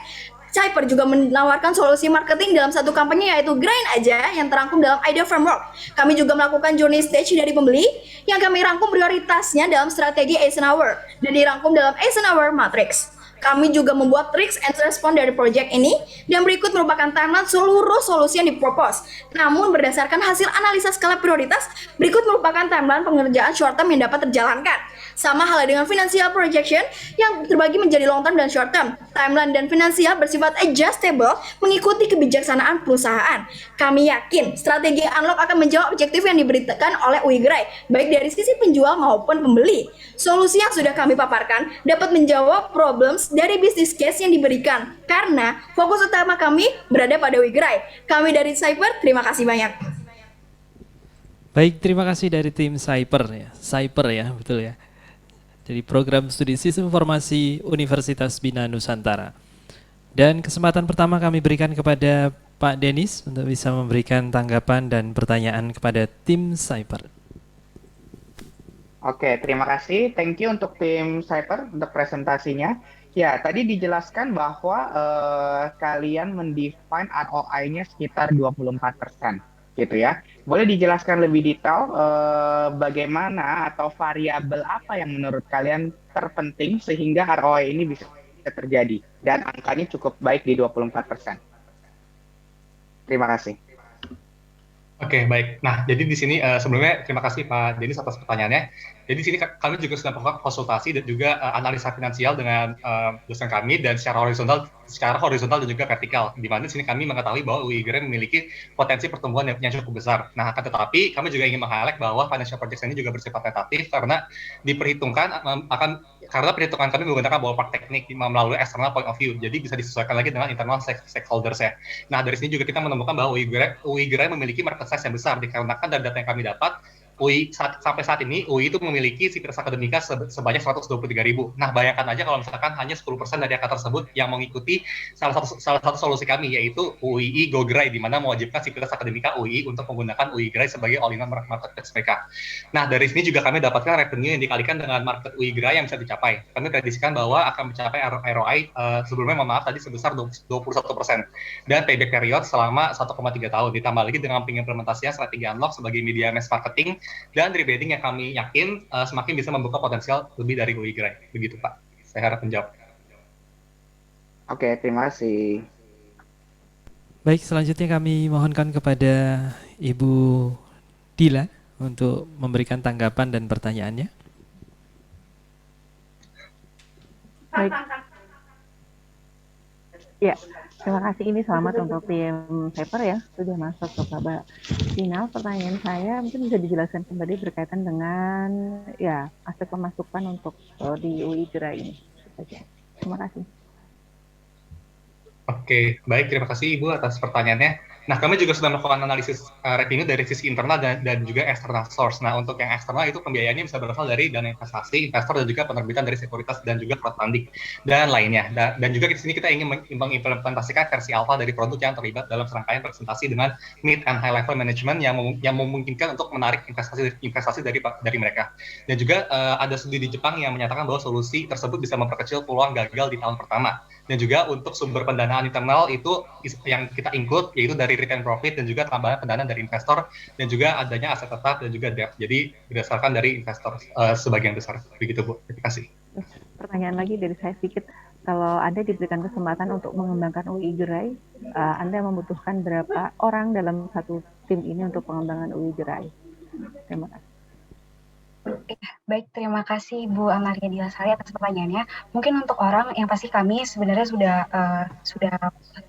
Cyper juga menawarkan solusi marketing dalam satu kampanye yaitu Grind Aja yang terangkum dalam Idea Framework. Kami juga melakukan journey stage dari pembeli yang kami rangkum prioritasnya dalam strategi Eisenhower dan dirangkum dalam Eisenhower Matrix. Kami juga membuat tricks and response dari project ini dan berikut merupakan timeline seluruh solusi yang dipropose. Namun berdasarkan hasil analisa skala prioritas, berikut merupakan timeline pengerjaan short term yang dapat terjalankan. Sama halnya dengan financial projection yang terbagi menjadi long term dan short term. Timeline dan finansial bersifat adjustable mengikuti kebijaksanaan perusahaan. Kami yakin strategi unlock akan menjawab objektif yang diberikan oleh UI Gerai, baik dari sisi penjual maupun pembeli. Solusi yang sudah kami paparkan dapat menjawab problems dari bisnis case yang diberikan, karena fokus utama kami berada pada UI Gerai. Kami dari Cyper, terima kasih banyak. Baik, terima kasih dari tim Cyper ya, betul ya. Dari Program Studi Sistem Informasi Universitas Bina Nusantara. Dan kesempatan pertama kami berikan kepada Pak Denis untuk bisa memberikan tanggapan dan pertanyaan kepada tim Cyper. Oke, terima kasih. Thank you untuk tim Cyper untuk presentasinya. Ya, tadi dijelaskan bahwa kalian mendefine ROI-nya sekitar 24%, gitu ya. Boleh dijelaskan lebih detail bagaimana atau variabel apa yang menurut kalian terpenting sehingga ROI ini bisa terjadi dan angkanya cukup baik di 24%. Terima kasih. Oke, baik. Nah, jadi di sini sebelumnya terima kasih Pak Denis atas pertanyaannya. Jadi di sini kami juga sudah melakukan konsultasi dan juga analisa finansial dengan dosen kami dan secara horizontal dan juga vertikal. Di mana di sini kami mengetahui bahwa UIGRE memiliki potensi pertumbuhan yang cukup besar. Nah, akan tetapi kami juga ingin meng-highlight bahwa financial projection ini juga bersifat tentatif karena diperhitungkan karena perhitungan kami menggunakan ballpark teknik melalui external point of view. Jadi bisa disesuaikan lagi dengan internal stakeholders ya. Nah, dari sini juga kita menemukan bahwa UIGRE memiliki market size yang besar dikarenakan dari data yang kami dapat sampai saat ini UI itu memiliki sivitas akademika sebanyak 123.000. Nah, bayangkan aja kalau misalkan hanya 10% dari angka tersebut yang mengikuti salah satu solusi kami, yaitu UII Go Gray, di mana mewajibkan sivitas akademika UI untuk menggunakan UI Gray sebagai all-in-one marketplace mereka. Nah, dari sini juga kami dapatkan revenue yang dikalikan dengan market UI Gray yang bisa dicapai. Kami prediksikan bahwa akan mencapai ROI sebelumnya, mohon maaf, tadi sebesar 21%. Dan payback period selama 1,3 tahun. Ditambah lagi dengan pengimplementasian strategi unlock sebagai media mass marketing dan rebranding yang kami yakin semakin bisa membuka potensial lebih dari UI Gray. Begitu Pak, saya harap menjawab. Oke, terima kasih. Baik, selanjutnya kami mohonkan kepada Ibu Dila untuk memberikan tanggapan dan pertanyaannya. Baik. Ya, terima kasih. Ini selamat untuk tim paper ya, sudah masuk ke babak final. Pertanyaan saya mungkin bisa dijelaskan kembali berkaitan dengan ya aspek pemasukan untuk di UI Gray ini. Terima kasih. Oke, baik, terima kasih Ibu atas pertanyaannya. Nah, kami juga sudah melakukan analisis revenue dari sisi internal dan juga external source. Nah, untuk yang eksternal itu pembiayaannya bisa berasal dari dana investasi, investor, dan juga penerbitan dari sekuritas dan juga crowdfunding dan lainnya. Dan juga di sini kita ingin mengimplementasikan versi alpha dari produk yang terlibat dalam serangkaian presentasi dengan mid and high level management yang memungkinkan untuk menarik investasi dari mereka. Dan juga ada studi di Jepang yang menyatakan bahwa solusi tersebut bisa memperkecil peluang gagal di tahun pertama. Dan juga untuk sumber pendanaan internal itu yang kita include yaitu dari return profit dan juga tambahan pendanaan dari investor dan juga adanya aset tetap dan juga debt. Jadi berdasarkan dari investor sebagian besar. Begitu Bu. Terima kasih. Pertanyaan lagi dari saya sedikit. Kalau Anda diberikan kesempatan untuk mengembangkan UI Gray, Anda membutuhkan berapa orang dalam satu tim ini untuk pengembangan UI Gray? Terima kasih. Baik, terima kasih Bu Amaria Dilasari atas pertanyaannya. Mungkin untuk orang yang pasti kami sebenarnya sudah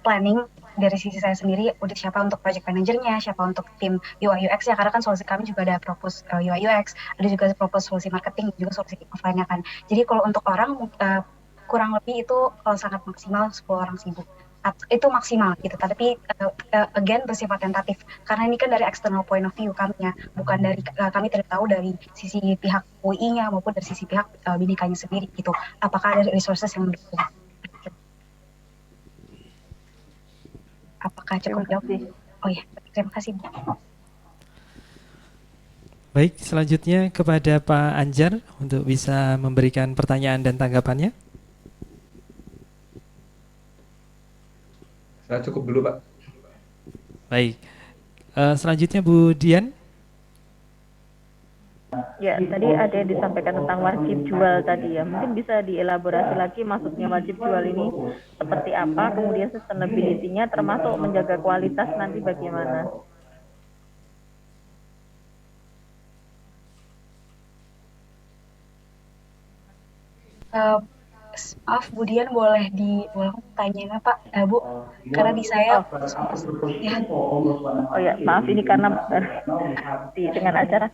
planning dari sisi saya sendiri, udah siapa untuk project manajernya, siapa untuk tim UI UX ya, karena kan solusi kami juga ada propose UI UX, ada juga propose solusi marketing, juga solusi offline-nya kan. Jadi kalau untuk orang kurang lebih itu sangat maksimal 10 orang sibuk. Itu maksimal gitu, tapi again bersifat tentatif karena ini kan dari external point of view kami ya, bukan dari kami tidak tahu dari sisi pihak UI-nya maupun dari sisi pihak Bhinneka sendiri gitu, apakah ada resources yang mendukung. Apakah cukup jawab? Oh ya, terima kasih. Baik, selanjutnya kepada Pak Anjar untuk bisa memberikan pertanyaan dan tanggapannya. Saya cukup dulu Pak. Baik, selanjutnya Bu Dian. Ya, tadi ada yang disampaikan tentang wajib jual tadi ya. Mungkin bisa dielaborasi lagi maksudnya wajib jual ini seperti apa, kemudian sustainability-nya termasuk menjaga kualitas nanti bagaimana? Maaf Bu Dian, boleh tanyain Pak, Bu, karena di saya ya. Oh ya, maaf ini karena dengan acara.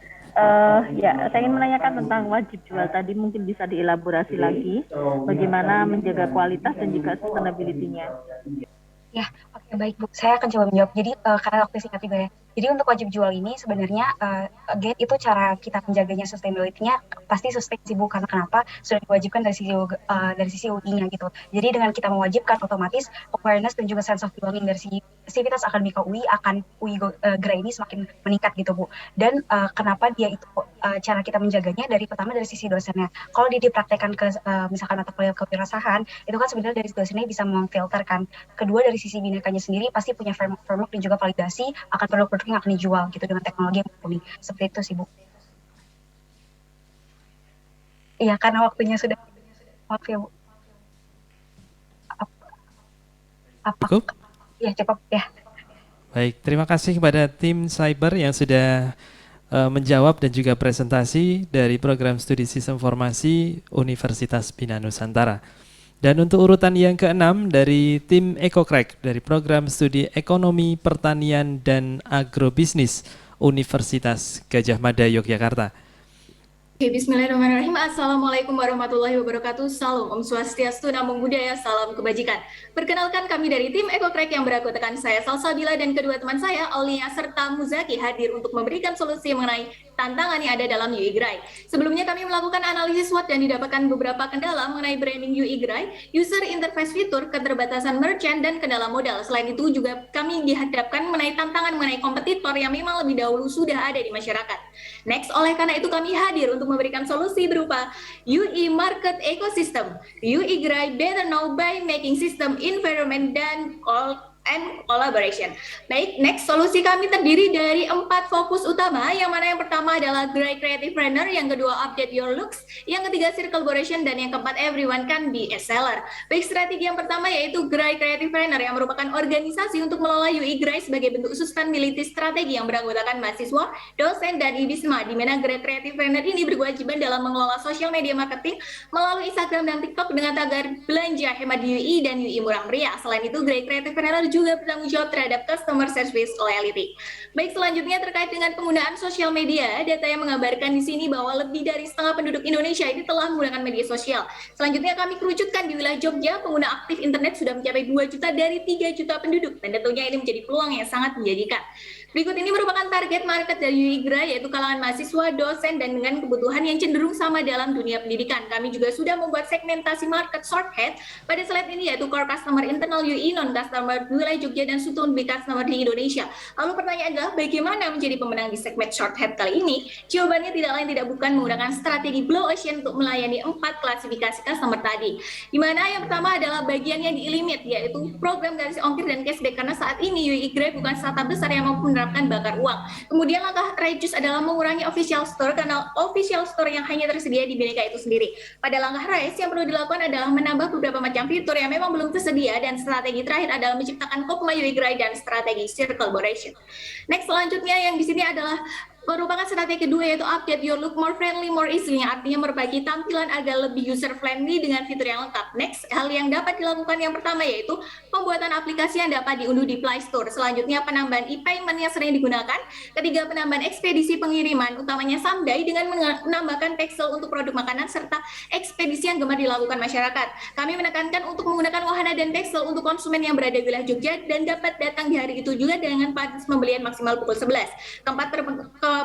Ya, saya ingin menanyakan tentang wajib jual tadi, mungkin bisa dielaborasi lagi bagaimana menjaga kualitas dan juga sustainability-nya. Ya, oke, baik Bu. Saya akan coba menjawab. Jadi karena waktu singkat juga ya. Jadi untuk wajib jual ini sebenarnya again itu cara kita menjaganya sustainability-nya pasti sustain sih Bu, karena kenapa? Sudah diwajibkan dari sisi UI-nya gitu. Jadi dengan kita mewajibkan otomatis awareness dan juga sense of belonging dari sivitas akademika UI akan UI Gray ini semakin meningkat gitu Bu. Dan kenapa dia itu cara kita menjaganya dari pertama dari sisi dosennya. Kalau dia dipraktekkan ke misalkan mata kuliah kewirausahaan, itu kan sebenarnya dari dosennya bisa memfilterkan. Kedua dari sisi Bhinnekanya sendiri pasti punya framework dan juga validasi akan produk-produk yang akan dijual gitu dengan teknologi yang mumpuni. Seperti itu sih Bu. Iya, karena waktunya sudah. Maaf ya Bu. Cukup? Ya cukup ya. Baik, terima kasih kepada tim Cyber yang sudah menjawab dan juga presentasi dari program studi sistem informasi Universitas Bina Nusantara. Dan untuk urutan yang ke-6 dari tim EcoCrack dari program studi Ekonomi, Pertanian, dan Agrobisnis Universitas Gadjah Mada Yogyakarta. Oke, bismillahirrahmanirrahim. Assalamualaikum warahmatullahi wabarakatuh. Salam Om Swastiastu, Namo Buddhaya, salam kebajikan. Perkenalkan kami dari tim EcoCrack yang beranggotakan saya Salsabila dan kedua teman saya Aulia serta Muzaki hadir untuk memberikan solusi mengenai tantangan yang ada dalam UI Grai. Sebelumnya kami melakukan analisis SWOT dan didapatkan beberapa kendala mengenai branding UI Grai, user interface fitur, keterbatasan merchant, dan kendala modal. Selain itu juga kami dihadapkan mengenai tantangan mengenai kompetitor yang memang lebih dahulu sudah ada di masyarakat. Next, oleh karena itu kami hadir untuk memberikan solusi berupa UI Market Ecosystem, UI Grai Better Know by Making System Environment, dan Collaboration. Baik, next solusi kami terdiri dari 4 fokus utama, yang mana yang pertama adalah Grai Creative Planner, yang kedua Update Your Looks, yang ketiga Circle Collaboration, dan yang keempat Everyone Can Be a Seller. Baik, strategi yang pertama yaitu Grai Creative Planner yang merupakan organisasi untuk mengelola UI Grai sebagai bentuk sustainability strategi yang beranggotakan mahasiswa, dosen, dan IBISMA, di mana Grai Creative Planner ini berkewajiban dalam mengelola social media marketing melalui Instagram dan TikTok dengan tagar belanja hemat di UI dan UI murah meriah. Selain itu, Grai Creative Planner juga bertanggung jawab terhadap customer service loyalty. Baik, selanjutnya terkait dengan penggunaan sosial media, data yang mengabarkan di sini bahwa lebih dari setengah penduduk Indonesia ini telah menggunakan media sosial. Selanjutnya kami kerucutkan di wilayah Jogja, pengguna aktif internet sudah mencapai 2 juta dari 3 juta penduduk, dan tentunya ini menjadi peluang yang sangat menjanjikan. Berikut ini merupakan target market dari UI Grai, yaitu kalangan mahasiswa, dosen, dan dengan kebutuhan yang cenderung sama dalam dunia pendidikan. Kami juga sudah membuat segmentasi market shorthead pada slide ini, yaitu core customer internal UI, non-customer wilayah Jogja, dan soon be customer di Indonesia. Lalu pertanyaan adalah bagaimana menjadi pemenang di segmen shorthead kali ini? Jawabannya tidak lain tidak bukan menggunakan strategi Blue Ocean untuk melayani 4 klasifikasi customer tadi. Di mana yang pertama adalah bagian yang di-limit, yaitu program garis ongkir dan cashback, karena saat ini UI Grai bukan startup besar yang mampu menerapkan bakar uang. Kemudian langkah Reduce adalah mengurangi official store, karena official store yang hanya tersedia di Bineka itu sendiri. Pada langkah Rise yang perlu dilakukan adalah menambah beberapa macam fitur yang memang belum tersedia, dan strategi terakhir adalah menciptakan Kopma UI Grai dan strategi Circle Collaboration. Next, selanjutnya yang di sini adalah merupakan strategi kedua, yaitu Update Your Look More Friendly, More Easily, yang artinya memperbaiki tampilan agar lebih user friendly dengan fitur yang lengkap. Next, hal yang dapat dilakukan yang pertama yaitu pembuatan aplikasi yang dapat diunduh di Play Store. Selanjutnya, penambahan e-payment yang sering digunakan. Ketiga, penambahan ekspedisi pengiriman, utamanya Samdai, dengan menambahkan Pexel untuk produk makanan, serta ekspedisi yang gemar dilakukan masyarakat. Kami menekankan untuk menggunakan wahana dan Pexel untuk konsumen yang berada di wilayah Jogja dan dapat datang di hari itu juga dengan batas pembelian maksimal pukul 11. Keempat,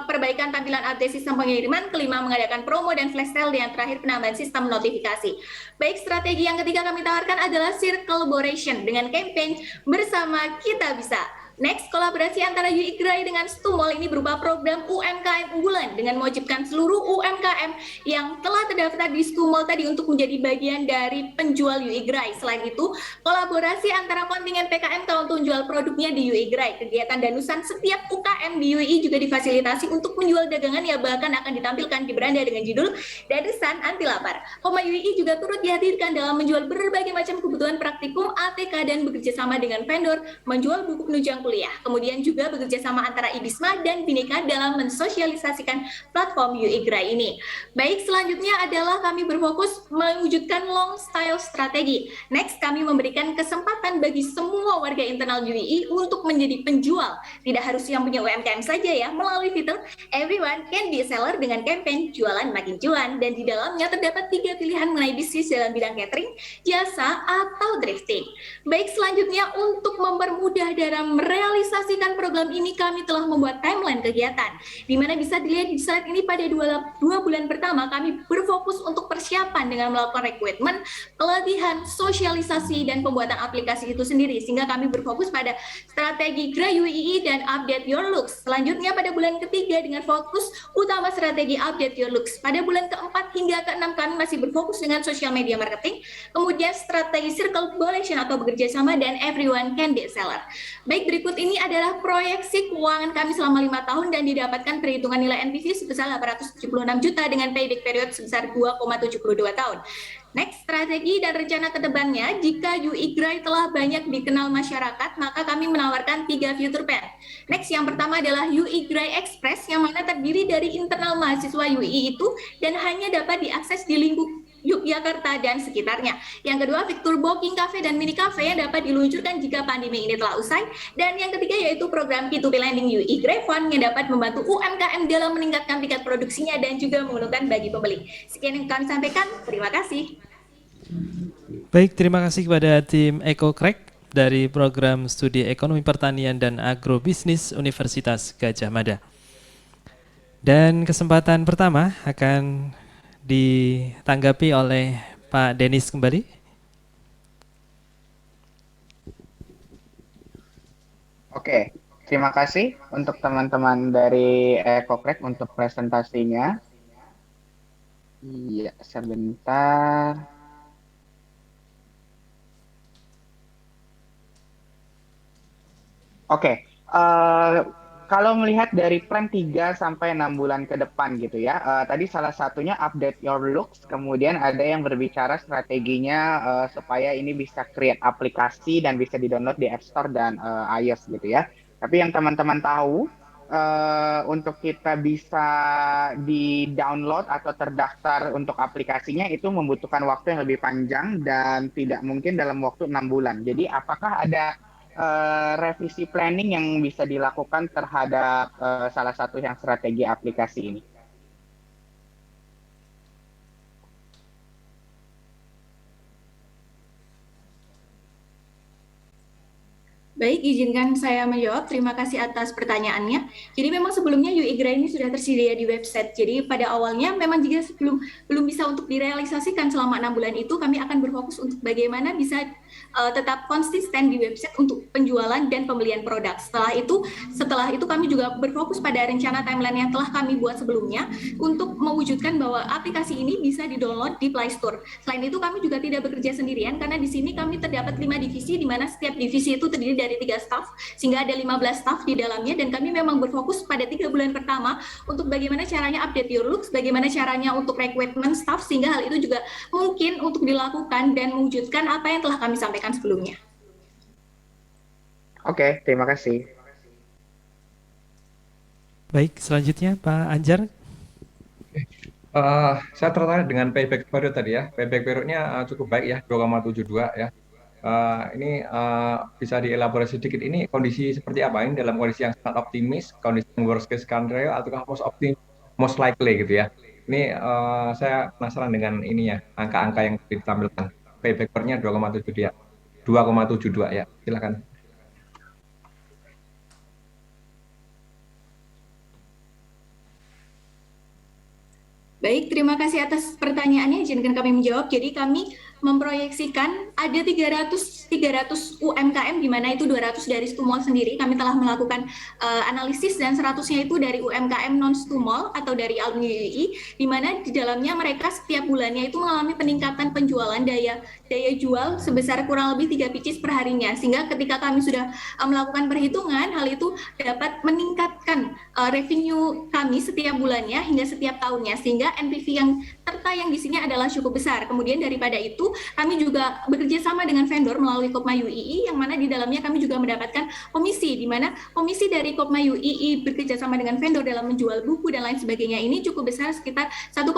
perbaikan tampilan update sistem pengiriman. Kelima, mengadakan promo dan flash sale, dan yang terakhir penambahan sistem notifikasi. Baik, strategi yang ketiga kami tawarkan adalah Circle Collaboration dengan campaign Bersama Kita Bisa. Next, kolaborasi antara UI Grai dengan Stumol ini berupa program UMKM unggulan dengan mewajibkan seluruh UMKM yang telah terdaftar di Stumol tadi untuk menjadi bagian dari penjual UI Grai. Selain itu, kolaborasi antara kontingen PKM untuk menjual produknya di UI Grai. Kegiatan danusan setiap UKM di UI juga difasilitasi untuk menjual dagangan yang bahkan akan ditampilkan di beranda dengan judul Danusan Anti Lapar. Kopma UI juga turut dihadirkan dalam menjual berbagai macam kebutuhan praktikum ATK dan bekerja sama dengan vendor menjual buku penunjang kuliah. Kemudian juga bekerja sama antara IBISMA dan Bineka dalam mensosialisasikan platform UI Grai ini. Baik, selanjutnya adalah kami berfokus mewujudkan long style strategi. Next, kami memberikan kesempatan bagi semua warga internal UI untuk menjadi penjual. Tidak harus yang punya UMKM saja ya, melalui fitur Everyone Can Be a Seller dengan campaign Jualan Makin Cuan, dan di dalamnya terdapat 3 pilihan mengenai bisnis dalam bidang catering, jasa, atau thrifting. Baik, selanjutnya untuk mempermudah dalam merealisasikan program ini, kami telah membuat timeline kegiatan, di mana bisa dilihat di slide ini. Pada 2 bulan pertama kami berfokus untuk persiapan dengan melakukan recruitment, pelatihan, sosialisasi, dan pembuatan aplikasi itu sendiri, sehingga kami berfokus pada strategi Grai UII dan Update Your Looks. Selanjutnya pada bulan ketiga dengan fokus utama strategi Update Your Looks. Pada bulan keempat hingga keenam kami masih berfokus dengan social media marketing, kemudian strategi Circle Collaboration atau bekerja sama, dan Everyone Can Be a Seller. Baik, berikut berikut ini adalah proyeksi keuangan kami selama 5 tahun dan didapatkan perhitungan nilai NPV sebesar 876 juta dengan payback period sebesar 2,72 tahun. Next, strategi dan rencana ke depannya, jika UI Gray telah banyak dikenal masyarakat, maka kami menawarkan 3 future plan. Next, yang pertama adalah UI Gray Express, yang mana terdiri dari internal mahasiswa UI itu dan hanya dapat diakses di lingkup Yogyakarta dan sekitarnya. Yang kedua, fitur Booking Cafe dan Mini Cafe yang dapat diluncurkan jika pandemi ini telah usai. Dan yang ketiga yaitu program P2P Lending UI Gray Fund yang dapat membantu UMKM dalam meningkatkan tingkat produksinya dan juga menguntungkan bagi pembeli. Sekian yang kami sampaikan, terima kasih. Baik, terima kasih kepada tim EcoCrack dari Program Studi Ekonomi Pertanian dan Agrobisnis Universitas Gadjah Mada. Dan kesempatan pertama akan ditanggapi oleh Pak Denis kembali. Oke, terima kasih untuk teman-teman dari EcoCrack untuk presentasinya. Iya, sebentar. Oke, kalau melihat dari plan 3 sampai 6 bulan ke depan gitu ya, tadi salah satunya update your looks, kemudian ada yang berbicara strateginya supaya ini bisa create aplikasi dan bisa di-download di App Store dan iOS gitu ya. Tapi yang teman-teman tahu, untuk kita bisa di-download atau terdaftar untuk aplikasinya itu membutuhkan waktu yang lebih panjang dan tidak mungkin dalam waktu 6 bulan. Jadi apakah ada revisi planning yang bisa dilakukan terhadap salah satu yang strategi aplikasi ini? Baik, izinkan saya menjawab. Terima kasih atas pertanyaannya. Jadi memang sebelumnya UI Gray ini sudah tersedia di website. Jadi pada awalnya memang jika belum bisa untuk direalisasikan selama 6 bulan itu, kami akan berfokus untuk bagaimana bisa tetap konsisten di website untuk penjualan dan pembelian produk. Setelah itu kami juga berfokus pada rencana timeline yang telah kami buat sebelumnya untuk mewujudkan bahwa aplikasi ini bisa di-download di Play Store. Selain itu kami juga tidak bekerja sendirian karena di sini kami terdapat 5 divisi di mana setiap divisi itu terdiri dari 3 staff sehingga ada 15 staff di dalamnya dan kami memang berfokus pada 3 bulan pertama untuk bagaimana caranya update your looks, bagaimana caranya untuk recruitment staff sehingga hal itu juga mungkin untuk dilakukan dan mewujudkan apa yang telah kami sampaikan sebelumnya. Oke, terima kasih. Baik, selanjutnya Pak Anjar. Saya tertarik dengan payback period tadi ya. Payback periodnya cukup baik ya, 2,72 ya. Ini bisa dielaborasi sedikit, ini kondisi seperti apa? Ini dalam kondisi yang sangat optimis, kondisi yang worst case scenario, ataukah most likely gitu ya? Ini saya penasaran dengan ininya, angka-angka yang ditampilkan. Payback periodnya 2,72 ya, silakan. Baik, terima kasih atas pertanyaannya. Izinkan kami menjawab. Jadi kami memproyeksikan ada 300 UMKM di mana itu 200 dari Stumol sendiri. Kami telah melakukan analisis dan 100-nya itu dari UMKM non Stumol atau dari alumni UI di mana di dalamnya mereka setiap bulannya itu mengalami peningkatan penjualan daya jual sebesar kurang lebih 3 pieces per harinya. Sehingga ketika kami sudah melakukan perhitungan, hal itu dapat meningkatkan revenue kami setiap bulannya hingga setiap tahunnya. Sehingga NPV yang tertayang di sini adalah cukup besar. Kemudian daripada itu kami juga bekerja sama dengan vendor melalui Kopma UII yang mana di dalamnya kami juga mendapatkan komisi di mana komisi dari Kopma UII bekerja sama dengan vendor dalam menjual buku dan lain sebagainya ini cukup besar sekitar 1,5%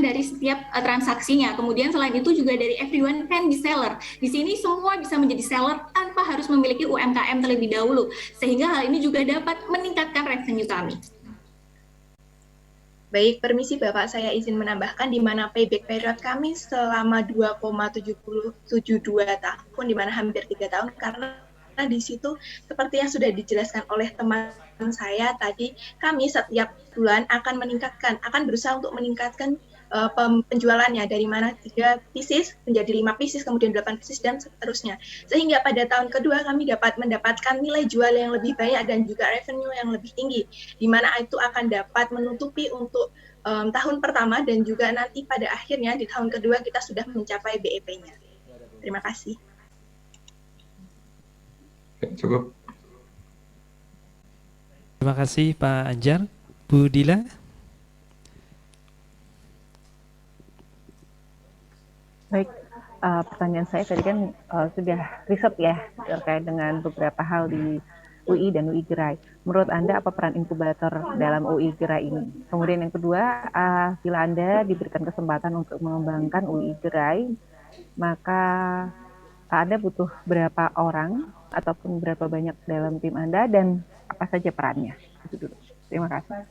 dari setiap transaksinya. Kemudian selain itu juga dari everyone can be seller. Di sini semua bisa menjadi seller tanpa harus memiliki UMKM terlebih dahulu. Sehingga hal ini juga dapat meningkatkan revenue kami. Baik, permisi Bapak, saya izin menambahkan di mana payback period kami selama 2,72 tahun, di mana hampir 3 tahun, karena di situ seperti yang sudah dijelaskan oleh teman saya tadi, kami setiap bulan akan berusaha untuk meningkatkan penjualannya dari mana 3 pieces menjadi 5 pieces, kemudian 8 pieces dan seterusnya. Sehingga pada tahun kedua kami dapat mendapatkan nilai jual yang lebih banyak dan juga revenue yang lebih tinggi, di mana itu akan dapat menutupi untuk tahun pertama dan juga nanti pada akhirnya di tahun kedua kita sudah mencapai BEP-nya. Terima kasih. Cukup. Terima kasih Pak Anjar. Bu Dila. Baik, pertanyaan saya tadi kan sudah riset ya terkait dengan beberapa hal di UI dan UI Gerai. Menurut Anda apa peran inkubator dalam UI Gerai ini? Kemudian yang kedua, bila Anda diberikan kesempatan untuk mengembangkan UI Gerai, maka Anda butuh berapa orang ataupun berapa banyak dalam tim Anda dan apa saja perannya? Itu dulu. Terima kasih.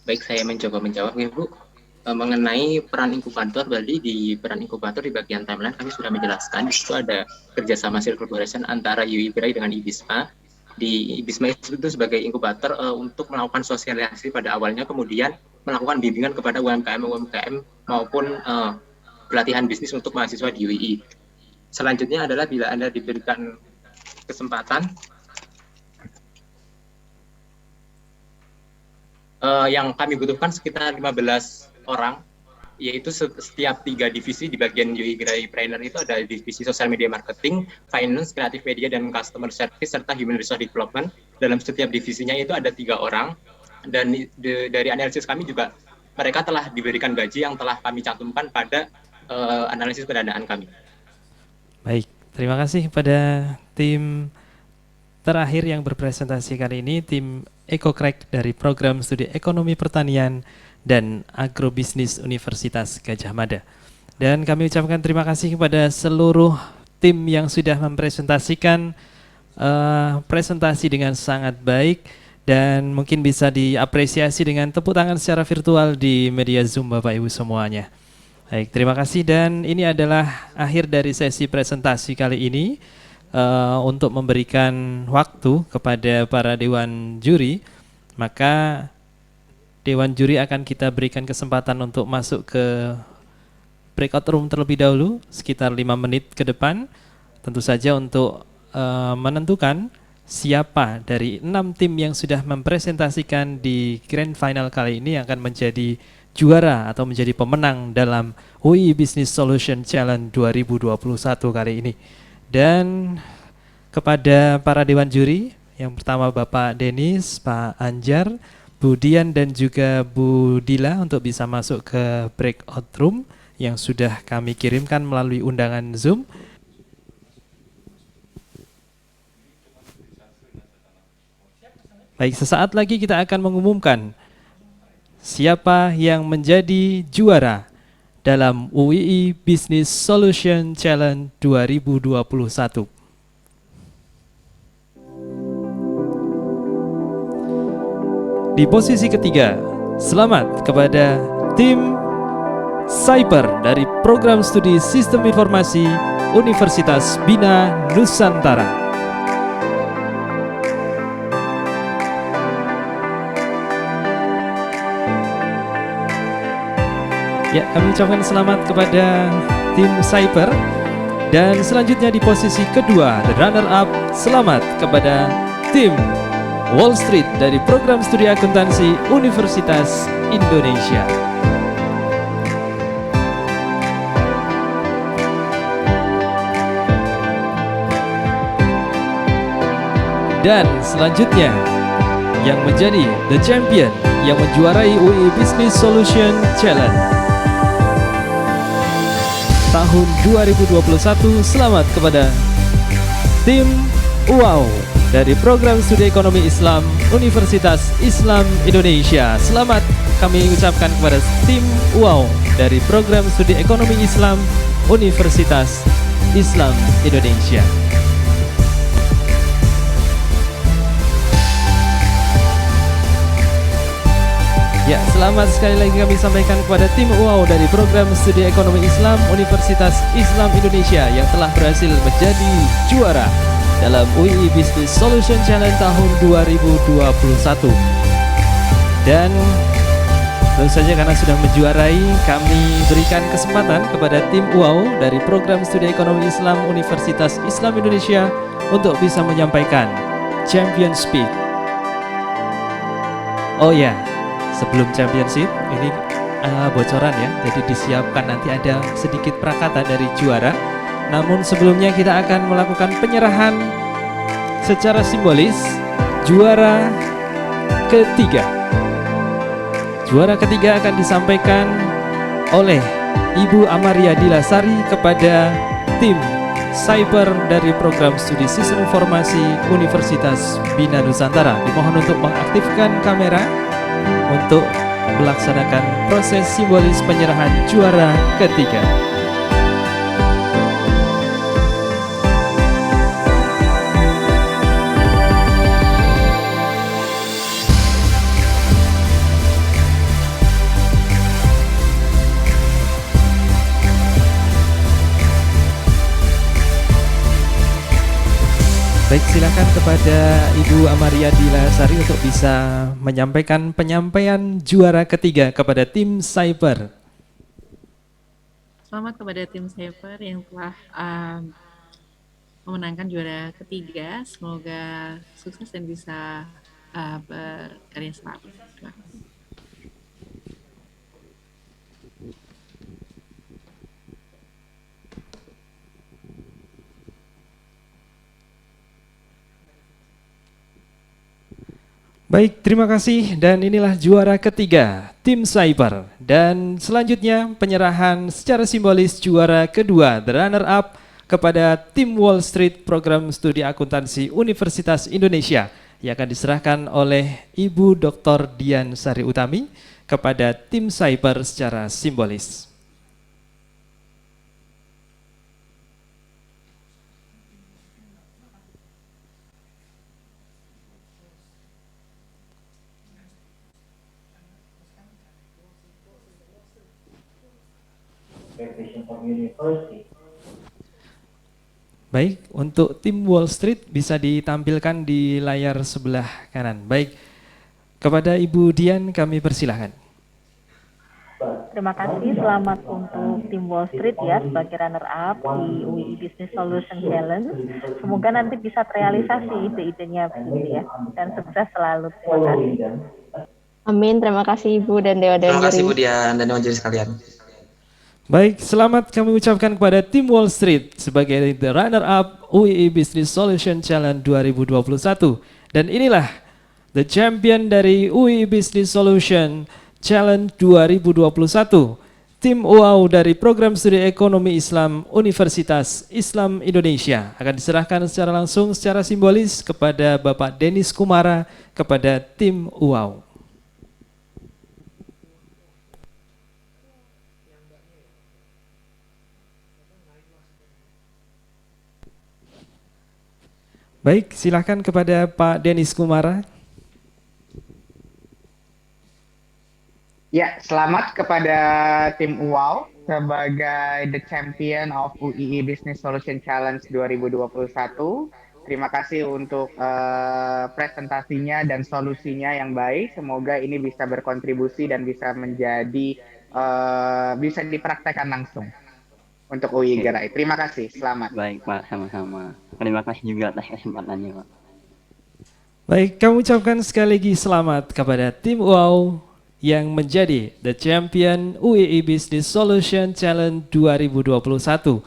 Baik, saya mencoba menjawab ya Bu. Mengenai peran inkubator, berarti di peran inkubator di bagian timeline kami sudah menjelaskan. Di situ ada kerjasama hasil collaboration antara UI Gerai dengan IBISMA. Di IBISMA itu sebagai inkubator untuk melakukan sosialisasi pada awalnya, kemudian melakukan bimbingan kepada UMKM maupun pelatihan bisnis untuk mahasiswa di UI. Selanjutnya adalah bila Anda diberikan kesempatan, yang kami butuhkan sekitar 15 orang, yaitu setiap 3 divisi. Di bagian UI Gerai Brainer itu ada divisi social media marketing, finance, creative media, dan customer service, serta human resource development. Dalam setiap divisinya itu ada 3 orang, dan dari analisis kami juga mereka telah diberikan gaji yang telah kami cantumkan pada analisis pendanaan kami. Baik, terima kasih kepada tim terakhir yang berpresentasi kali ini, tim EcoCrack dari Program Studi Ekonomi Pertanian dan Agrobisnis Universitas Gadjah Mada. Dan kami ucapkan terima kasih kepada seluruh tim yang sudah mempresentasikan presentasi dengan sangat baik, dan mungkin bisa diapresiasi dengan tepuk tangan secara virtual di media Zoom Bapak Ibu semuanya. Baik, terima kasih, dan ini adalah akhir dari sesi presentasi kali ini. Untuk memberikan waktu kepada para dewan juri, maka dewan juri akan kita berikan kesempatan untuk masuk ke breakout room terlebih dahulu sekitar 5 menit ke depan, tentu saja untuk menentukan siapa dari 6 tim yang sudah mempresentasikan di grand final kali ini yang akan menjadi juara atau menjadi pemenang dalam UI Business Solution Challenge 2021 kali ini. Dan kepada para dewan juri, yang pertama Bapak Denis, Pak Anjar, Bu Dian, dan juga Bu Dila untuk bisa masuk ke breakout room yang sudah kami kirimkan melalui undangan Zoom. Baik, sesaat lagi kita akan mengumumkan siapa yang menjadi juara dalam UII Business Solution Challenge 2021. Di posisi ketiga, selamat kepada tim Cyper dari Program Studi Sistem Informasi Universitas Bina Nusantara. Ya, kami ucapkan selamat kepada tim Cyper. Dan selanjutnya di posisi kedua, the runner up, selamat kepada tim Wall Street dari Program Studi Akuntansi Universitas Indonesia. Dan selanjutnya yang menjadi the champion yang menjuarai UI Business Solution Challenge tahun 2021, selamat kepada tim UAU dari Program Studi Ekonomi Islam Universitas Islam Indonesia. Selamat kami ucapkan kepada tim UAU dari Program Studi Ekonomi Islam Universitas Islam Indonesia. Ya, selamat sekali lagi kami sampaikan kepada tim UAU dari Program Studi Ekonomi Islam Universitas Islam Indonesia yang telah berhasil menjadi juara dalam UI Business Solution Challenge tahun 2021. Dan tentu saja karena sudah menjuarai, kami berikan kesempatan kepada tim UAU dari Program Studi Ekonomi Islam Universitas Islam Indonesia untuk bisa menyampaikan champion speak. Oh ya, sebelum championship ini bocoran ya, jadi disiapkan nanti ada sedikit prakata dari juara. Namun sebelumnya kita akan melakukan penyerahan secara simbolis juara ketiga. Juara ketiga akan disampaikan oleh Ibu Amaria Dilasari kepada tim Cyber dari Program Studi Sistem Informasi Universitas Bina Nusantara. Dimohon untuk mengaktifkan kamera untuk melaksanakan proses simbolis penyerahan juara ketiga. Baik, silakan kepada Ibu Amaria Dilasari untuk bisa menyampaikan penyampaian juara ketiga kepada tim Cyber. Selamat kepada tim Cyber yang telah memenangkan juara ketiga. Semoga sukses dan bisa berkarya selalu. Terima kasih. Baik, terima kasih dan inilah juara ketiga tim Cyber. Dan selanjutnya penyerahan secara simbolis juara kedua, the runner up kepada tim Wall Street Program Studi Akuntansi Universitas Indonesia yang akan diserahkan oleh Ibu Dr. Dian Sari Utami kepada tim Cyber secara simbolis. Baik, untuk tim Wall Street bisa ditampilkan di layar sebelah kanan. Baik, kepada Ibu Dian kami persilahkan. Terima kasih, selamat untuk tim Wall Street ya sebagai runner up di UI Business Solution Challenge. Semoga nanti bisa terrealisasi ide-idenya begitu ya, dan sukses selalu. Terima kasih. Amin, terima kasih Ibu dan Dewan Terima kasih Bu Juri. Dian dan Dewan Juri sekalian. Baik, selamat kami ucapkan kepada tim Wall Street sebagai the runner-up UII Business Solution Challenge 2021. Dan inilah the champion dari UII Business Solution Challenge 2021. Tim UAU dari Program Studi Ekonomi Islam Universitas Islam Indonesia akan diserahkan secara langsung secara simbolis kepada Bapak Denis Kumara kepada tim UAU. Baik, silakan kepada Pak Denis Kumara. Ya, selamat kepada tim UAU sebagai the champion of UII Business Solution Challenge 2021. Terima kasih untuk presentasinya dan solusinya yang baik. Semoga ini bisa berkontribusi dan bisa menjadi bisa dipraktekkan langsung untuk UI Gerai. Terima kasih, selamat. Baik Pak, sama-sama. Terima kasih juga atas kesempatannya Pak. Baik, kami ucapkan sekali lagi selamat kepada tim UAU yang menjadi the champion UII Business Solution Challenge 2021.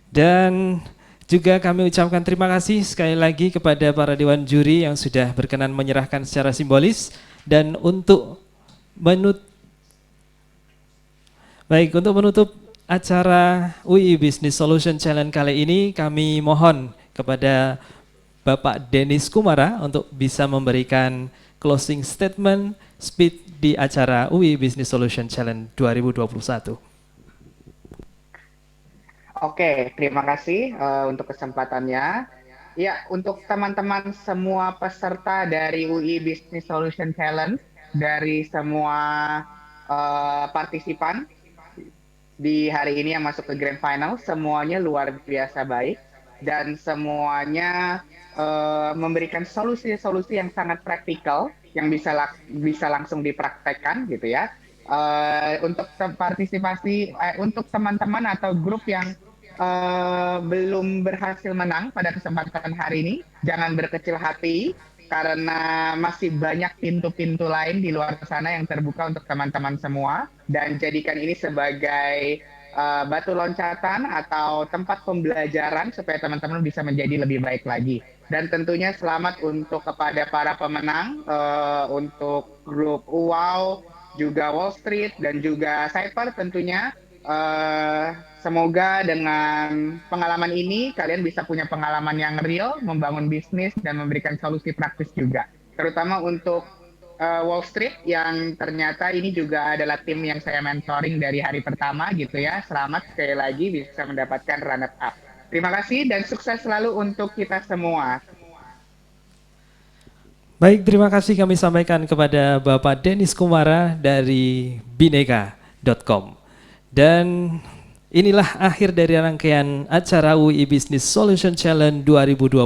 Dan juga kami ucapkan terima kasih sekali lagi kepada para dewan juri yang sudah berkenan menyerahkan secara simbolis. Dan untuk menutup acara UI Business Solution Challenge kali ini, kami mohon kepada Bapak Denis Kumara untuk bisa memberikan closing statement speech di acara UI Business Solution Challenge 2021. Oke, terima kasih untuk kesempatannya. Ya, untuk teman-teman semua peserta dari UI Business Solution Challenge, dari semua partisipan di hari ini yang masuk ke Grand Final, semuanya luar biasa baik dan semuanya memberikan solusi-solusi yang sangat praktikal yang bisa langsung dipraktekkan gitu ya. Untuk partisipasi untuk teman-teman atau grup yang belum berhasil menang pada kesempatan hari ini, jangan berkecil hati karena masih banyak pintu-pintu lain di luar sana yang terbuka untuk teman-teman semua, dan jadikan ini sebagai batu loncatan atau tempat pembelajaran supaya teman-teman bisa menjadi lebih baik lagi. Dan tentunya selamat untuk kepada para pemenang, untuk grup UWOW, juga Wall Street, dan juga Cyper tentunya. Semoga dengan pengalaman ini kalian bisa punya pengalaman yang real, membangun bisnis dan memberikan solusi praktis juga. Terutama untuk Wall Street yang ternyata ini juga adalah tim yang saya mentoring dari hari pertama gitu ya. Selamat sekali lagi bisa mendapatkan runner up. Terima kasih dan sukses selalu untuk kita semua. Baik, terima kasih kami sampaikan kepada Bapak Denis Kumara dari bineka.com. Dan inilah akhir dari rangkaian acara UI Business Solution Challenge 2021.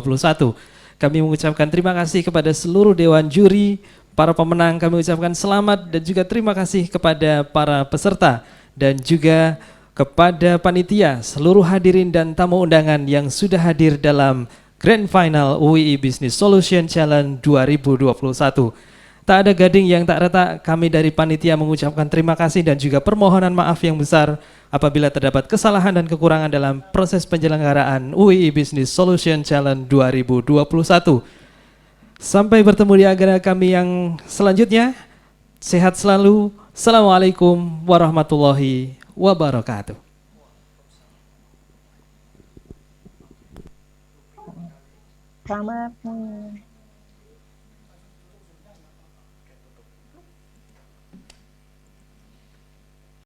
Kami mengucapkan terima kasih kepada seluruh dewan juri, para pemenang kami ucapkan selamat dan juga terima kasih kepada para peserta dan juga kepada panitia, seluruh hadirin dan tamu undangan yang sudah hadir dalam Grand Final UI Business Solution Challenge 2021. Tak ada gading yang tak retak, kami dari panitia mengucapkan terima kasih dan juga permohonan maaf yang besar apabila terdapat kesalahan dan kekurangan dalam proses penyelenggaraan UI Business Solution Challenge 2021. Sampai bertemu di agenda kami yang selanjutnya. Sehat selalu. Assalamualaikum warahmatullahi wabarakatuh. Selamat.